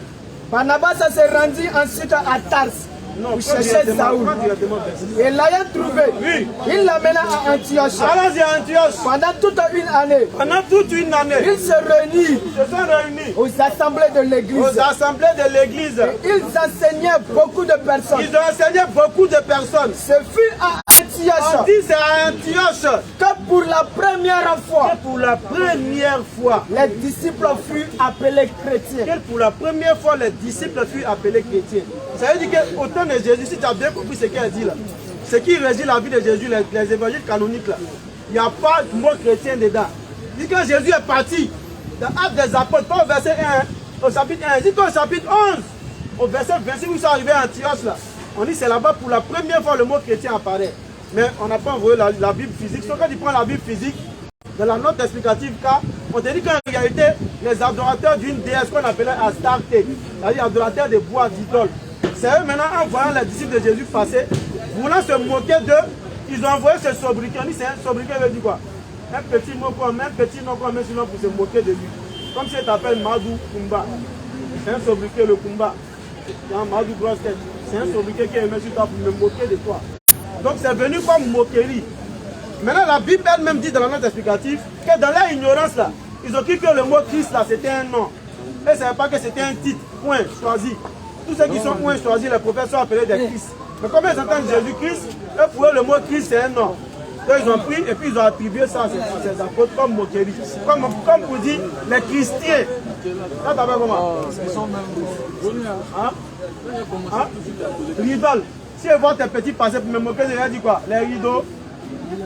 Barnabas se rendit ensuite à Tars. Non, chercher Saoul. Et l'ayant trouvé, oui, il l'amena à Antioche. Allons-y à Antioche. Pendant toute une année. Pendant toute une année. Ils se réunissent. Ils se sont réunis aux assemblées de l'église. Aux assemblées de l'église. Ils enseignaient beaucoup de personnes. Ils enseignaient beaucoup de personnes. Ce fut à Antioche. On dit c'est à Antioche que pour la première fois. Que pour la première fois. Les disciples furent appelés chrétiens. Que pour la première fois les disciples furent appelés chrétiens. Ça veut dire qu'au temps de Jésus, si tu as bien compris ce qu'elle dit là, ce qui régit la vie de Jésus, les évangiles canoniques là, il n'y a pas de mot chrétien dedans. Il dit que Jésus est parti dans Actes des apôtres, pas au verset 1, au chapitre 1, il dit qu'au chapitre 11, au verset 26, où ils sont arrivés à Antioche là, on dit c'est là-bas pour la première fois le mot chrétien apparaît. Mais on n'a pas envoyé la Bible physique. Sauf quand tu prends la Bible physique, dans la note explicative car on te dit qu'en réalité, les adorateurs d'une déesse qu'on appelait Astarte, c'est-à-dire adorateurs de bois d'idoles, C'est eux maintenant, en voyant les disciples de Jésus passer, voulant se moquer d'eux, ils ont envoyé ce sobriquet. On dit, c'est un sobriquet, veut dire quoi? Un petit mot comme, un petit nom comme, sinon pour se moquer de lui. Comme si il t'appelle Madou Kumba. C'est un sobriquet, le Kumba. Madou grosse tête. C'est un sobriquet qui est mis sur toi pour me moquer de toi. Donc c'est venu comme moquerie. Maintenant, la Bible elle-même dit dans la note explicative que dans leur ignorance là, ils ont cru que le mot Christ là c'était un nom. Ils ne savaient pas que c'était un titre, point, choisi. Tous ceux qui sont point choisis, les prophètes sont appelés des Christ. Mais comme ils entendent Jésus-Christ, eux pour eux le mot Christ c'est un nom. Donc ils ont pris et puis ils ont attribué ça à ces apôtres comme moquerie. Comme pour dire les chrétiens. Là t'as pas comment? Hein? Hein? L'idole. Si ils voient tes petits passer pour me moquer, je leur dis quoi? Les rideaux.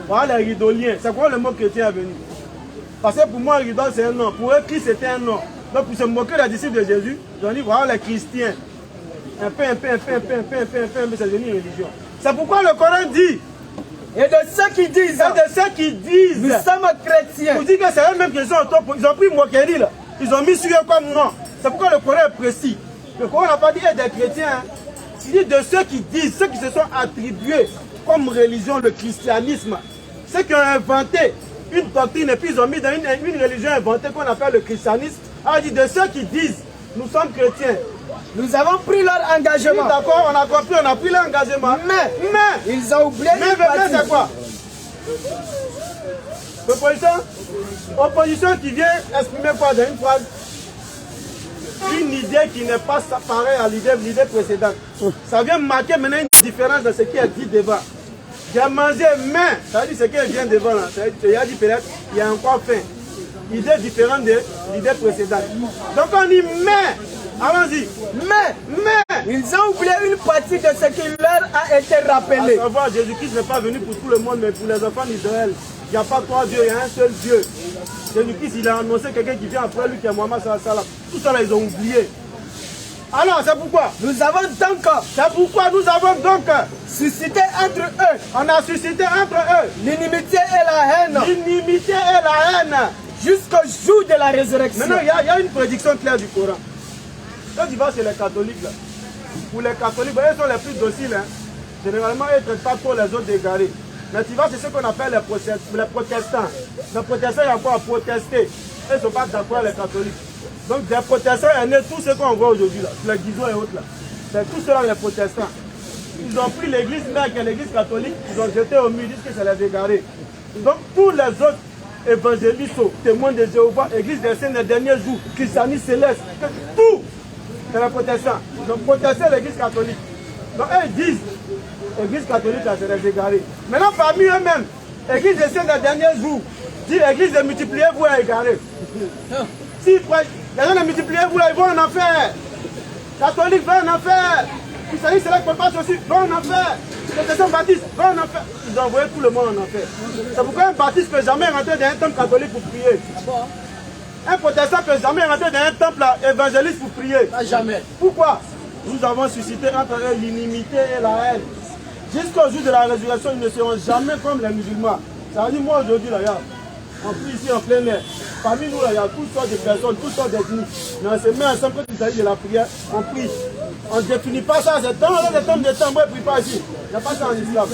Voilà les ridoliens. C'est quoi le mot chrétien est venu? Parce que pour moi, l'idole c'est un nom. Pour eux, Christ c'était un nom. Donc pour se moquer des disciples de Jésus, ils ont dit voilà les chrétiens. Un peu, mais c'est devenu une religion. C'est pourquoi le Coran dit. Et de ceux qui disent. Nous sommes chrétiens. Vous dites que c'est eux-mêmes qui sont au top. Ils ont pris moquerie là. Ils ont mis sur eux comme nom. C'est pourquoi le Coran est précis. Le Coran n'a pas dit des chrétiens. Il dit de ceux qui disent, ceux qui se sont attribués comme religion le christianisme. Ceux qui ont inventé une doctrine et puis ils ont mis dans une religion inventée qu'on appelle le christianisme. Alors il dit de ceux qui disent nous sommes chrétiens. Nous avons pris leur engagement. D'accord, on a compris, on a pris leur engagement. Mais ils ont oublié une partie. C'est quoi? Opposition qui vient exprimer quoi dans une phrase? Une idée qui n'est pas pareille à l'idée précédente. Ça vient marquer maintenant une différence dans ce qui est dit devant. J'ai mangé mais, ça veut dire ce qui vient devant là. Il a dit peut-être, il y a encore faim. Idée différente de l'idée précédente. Donc on dit mais. Allons-y. Mais ils ont oublié une partie de ce qui leur a été rappelé. À savoir, Jésus-Christ n'est pas venu pour tout le monde, mais pour les enfants d'Israël. Il n'y a pas trois dieux, il y a un seul Dieu. Jésus-Christ, il a annoncé quelqu'un qui vient après lui, qui est Mohamed Salah. Tout ça là, ils ont oublié. Alors, c'est pourquoi nous avons donc suscité entre eux. On a suscité entre eux l'inimitié et la haine. Jusqu'au jour de la résurrection. Maintenant, il y a une prédiction claire du Coran. Quand tu vas chez les catholiques, là, pour les catholiques, ils sont les plus dociles. Hein. Généralement, ils ne traitent pas trop les autres égarés. Mais tu vas chez ce qu'on appelle les protestants. Les protestants, il y a encore à protester. Ils ne sont pas d'accord avec les catholiques. Donc, des protestants, il y en a tous ceux qu'on voit aujourd'hui, les guizots et autres. C'est tous ceux-là, les protestants. Ils ont pris l'église mère, qui est l'église catholique, ils ont jeté au mur, ils disent que c'est les égarés. Donc, tous les autres évangélistes, témoins de Jéhovah, église des saints des derniers jours, christianisme céleste, tout. C'est les protestants. Ils ont protesté l'église catholique. Donc eux ils disent, l'église catholique c'est les égarés. Maintenant parmi eux-mêmes, l'église des saints des derniers jours, dit l'église de multipliez-vous et égarés. Si les gens de multipliez-vous là, ils vont en enfer. Catholiques vont en enfer. Christianistes c'est là qu'on passe aussi, vont en enfer. Les protestants baptistes vont en enfer. Ils ont envoyé tout le monde en enfer. C'est pourquoi un baptiste ne peut jamais rentrer dans un temple catholique pour prier. Un protestant ne peut jamais rentrer dans un temple évangéliste pour prier. Jamais. Pourquoi? Nous avons suscité entre eux l'inimité et la haine. Jusqu'au jour de la résurrection, ils ne seront jamais comme les musulmans. Ça veut dire, moi aujourd'hui, là, on prie ici en plein air. Parmi nous, là, il y a toutes sortes de personnes, toutes sortes d'ethnies. Mais on se met ensemble quand il s'agit de la prière, on prie. On ne définit pas ça, c'est dans le temps de temps, moi je ne prie pas ici. Il n'y a pas ça en islam.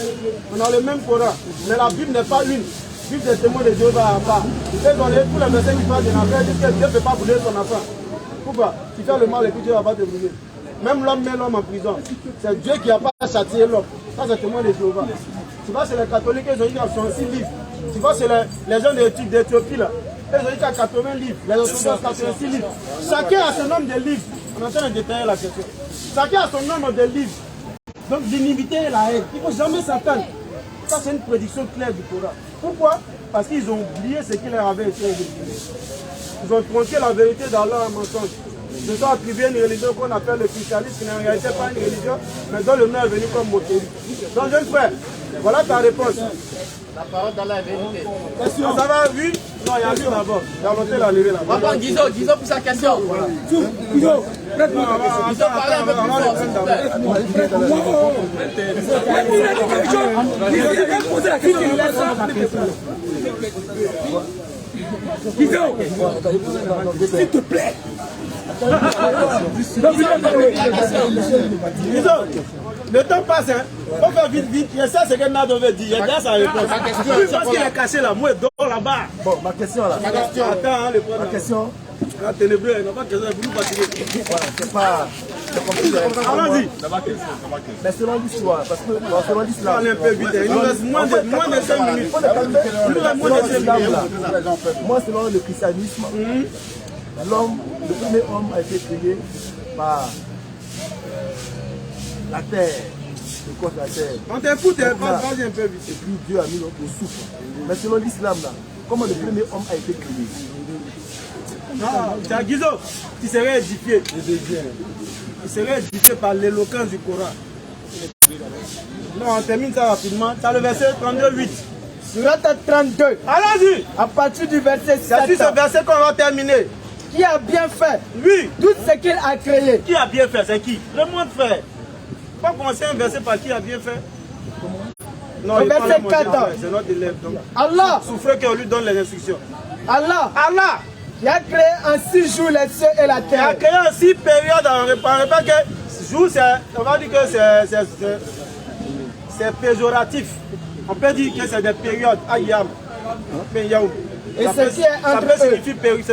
On a le même Coran, mais la Bible n'est pas une. Bible des témoins de Jéhovah à part. Ils ont les tous les médecins qui parlent de l'enfer disent que Dieu ne peut pas brûler son enfant. Pourquoi? Tu fais le mal et puis Dieu ne va pas te brûler. Même l'homme met l'homme en prison. C'est Dieu qui n'a pas châtié l'homme. Ça c'est témoin de Jéhovah. Tu vas chez les catholiques, ils ont dit qu'ils sont 6 livres. Tu vas chez les gens d'Éthiopie là. Ils ont dit qu'il y a 80 livres. Les orthodoxes 86 livres. Chacun a son nombre de livres. On est en train de détailler la question. Chacun a son nombre de livres. Donc l'inimité et la haine. Il ne faut jamais s'entendre. Ça c'est une prédiction claire du Coran. Pourquoi? Parce qu'ils ont oublié ce qui leur avait été révélé. Ils ont tronqué la vérité dans leur mensonge. Ils ont attribué une religion qu'on appelle le christianisme, qui n'est en réalité pas une religion, mais dont le nom est venu comme moquerie. Donc jeune frère, voilà ta réponse. La parole d'Allah est vérité. Est-ce que ça va? Oui? Non, il y a lui d'abord. Il y a l'hôtel à lever là. On va prendre Guizo pour sa question. Guizo, parlez un peu plus fort, s'il vous plaît. Guizo, s'il te plaît. Le temps passe, hein. Faut faire vite, vite. Il y a ça, c'est que Nado veut dire. Il y a déjà sa réponse. Oui, parce qu'il est caché là. Moi, il dort là-bas. Bon, ma question là. Attends, hein, le problème. Ma question. La ténébreux, il n'a pas question, vous nous fatiguez. Voilà, c'est pas. C'est compliqué. Allons-y. Mais selon l'histoire, parce que selon l'islam. On est un peu vite. Il nous reste moins de 5 minutes. Il nous reste moins de 5 minutes. Moi, selon le christianisme, l'homme, le premier homme a été créé par la terre, le corps de la terre. On t'écoute, vas-y un peu vite. Et puis Dieu a mis le souffle. Mais selon l'islam, là, comment le premier homme a été créé? C'est Guizo, tu serais édifié. Tu serais édifié par l'éloquence du Coran. Non, on termine ça rapidement. C'est le verset 32-8. Surat 32, Allons-y. à partir du verset C'est sur 7. ce verset qu'on va terminer. Qui a bien fait Oui. tout ce qu'il a créé. Qui a bien fait? C'est qui? Le monde fait. Pas commencer un verset par qui a bien fait. Non, Le il parle verset de 14. c'est notre élève. Donc, Allah, souffrez qu'on lui donne les instructions. Allah, Allah qui a créé en 6 jours les cieux et la il a terre. créé en 6 périodes. On ne pas que jour, on va dire que c'est péjoratif. On peut dire que c'est des périodes. Ayam. Et ce qui est Ça entre peut eux.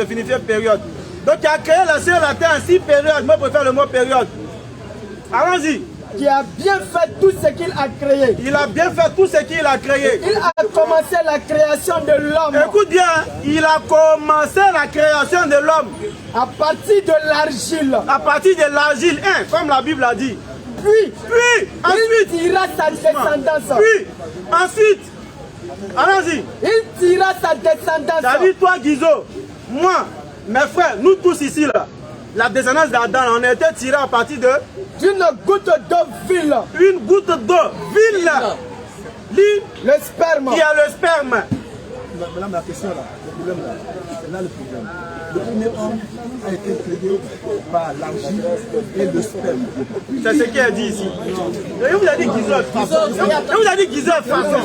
signifier période. Donc il a créé la cieux et la terre en 6 périodes. Moi je préfère le mot période. Allons-y. Qui a bien fait tout ce qu'il a créé. Il a bien fait tout ce qu'il a créé. Il a commencé la création de l'homme Écoute bien, il a commencé la création de l'homme à partir de l'argile. à partir de l'argile, comme la Bible a dit. Puis, Puis, il ensuite, tira sa descendance. puis, ensuite, allons-y. Il tira sa descendance. Ça dit toi, Guizo, moi, mes frères, nous tous ici, là, la descendance d'Adam, on a été tirés à partir de D'une goutte d'eau vile. une goutte d'eau vile. Lui, Le sperme. qui a le sperme. Madame, la question là, le problème là, c'est là le problème. Le premier homme a été créé par l'argile et le sperme. C'est ce qui est dit ici. Et il vous a dit Guizo façon. Il vous a dit Guizo façon.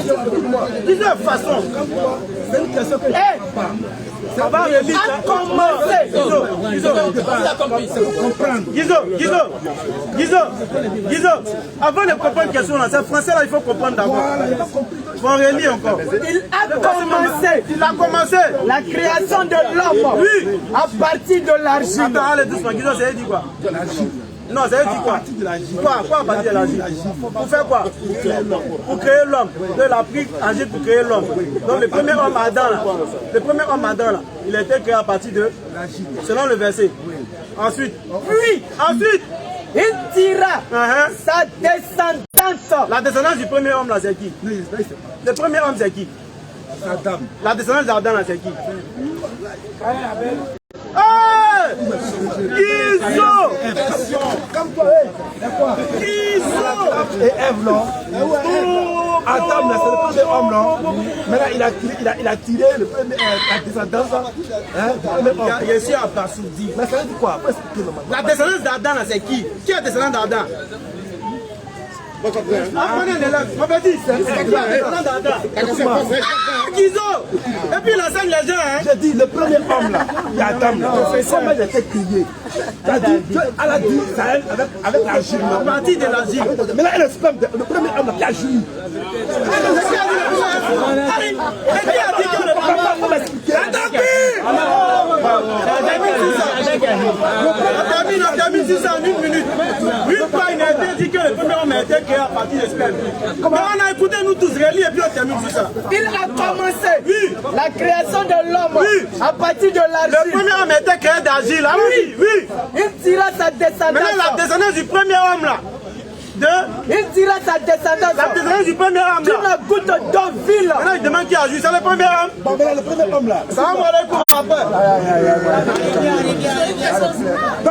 Guizo façon. C'est une question que je ne comprends pas. Ça va relire. A commencé. Guizo, avant de comprendre une question là, c'est français là, il faut comprendre d'abord. Il faut relire encore. Il a commencé Il a commencé. la création de l'homme Oui. à partir de l'argile. Attends, allez doucement, Guizo, ça veut dire quoi? Non, ça veut dire quoi? Quoi à partir de l'argile? Pour faire quoi? Pour créer l'homme. Il a pris l'argile pour créer l'homme. Donc le premier homme Adam là, il a été créé à partir de selon le verset. Ensuite, Il tira uh-huh. sa descendance. La descendance du premier homme là, c'est qui? Le premier homme, c'est qui? Adam. La descendance d'Adam là, c'est qui? Hey! Guizo! Et Ève, non? Adam, là, c'est le premier homme, non? Maintenant, il a tiré le premier, la descendance du premier homme. Je suis abasourdi. Mais ça veut dire quoi? Faut expliquer normalement. La descendance d'Adam là, c'est qui? Qui est la descendance d'Adam? Apprenez les langues. On va dire, c'est qui la descendance d'Adam? Guizo! Et puis il enseigne les gens, hein? J'ai dit le premier homme là, il y a Adam là. Comment il a été créé? C'est-à-dire qu'elle a dit ça avec l'argile. À partir de l'argile. Mais là, le sperme, le premier homme là, qui a joui. Et qui a dit que le on termine tout ça en 1 minute. Une fois, il a été dit que le premier homme a été créé à partir de sperme. Mais on a écouté nous tous, relis et puis on termine tout ça. Il a commencé la création de l'homme à partir de Le l'argile. premier homme a été créé d'argile. Ah oui. Il tira sa descendance. Maintenant, la descendance du premier homme là. Il tira sa descendance. La descendance du premier homme là. D'une goutte d'eau vile. Maintenant, il demande qui a joué. C'est le premier homme. Bon, mais là, le premier homme là. Salam alaikum, papa.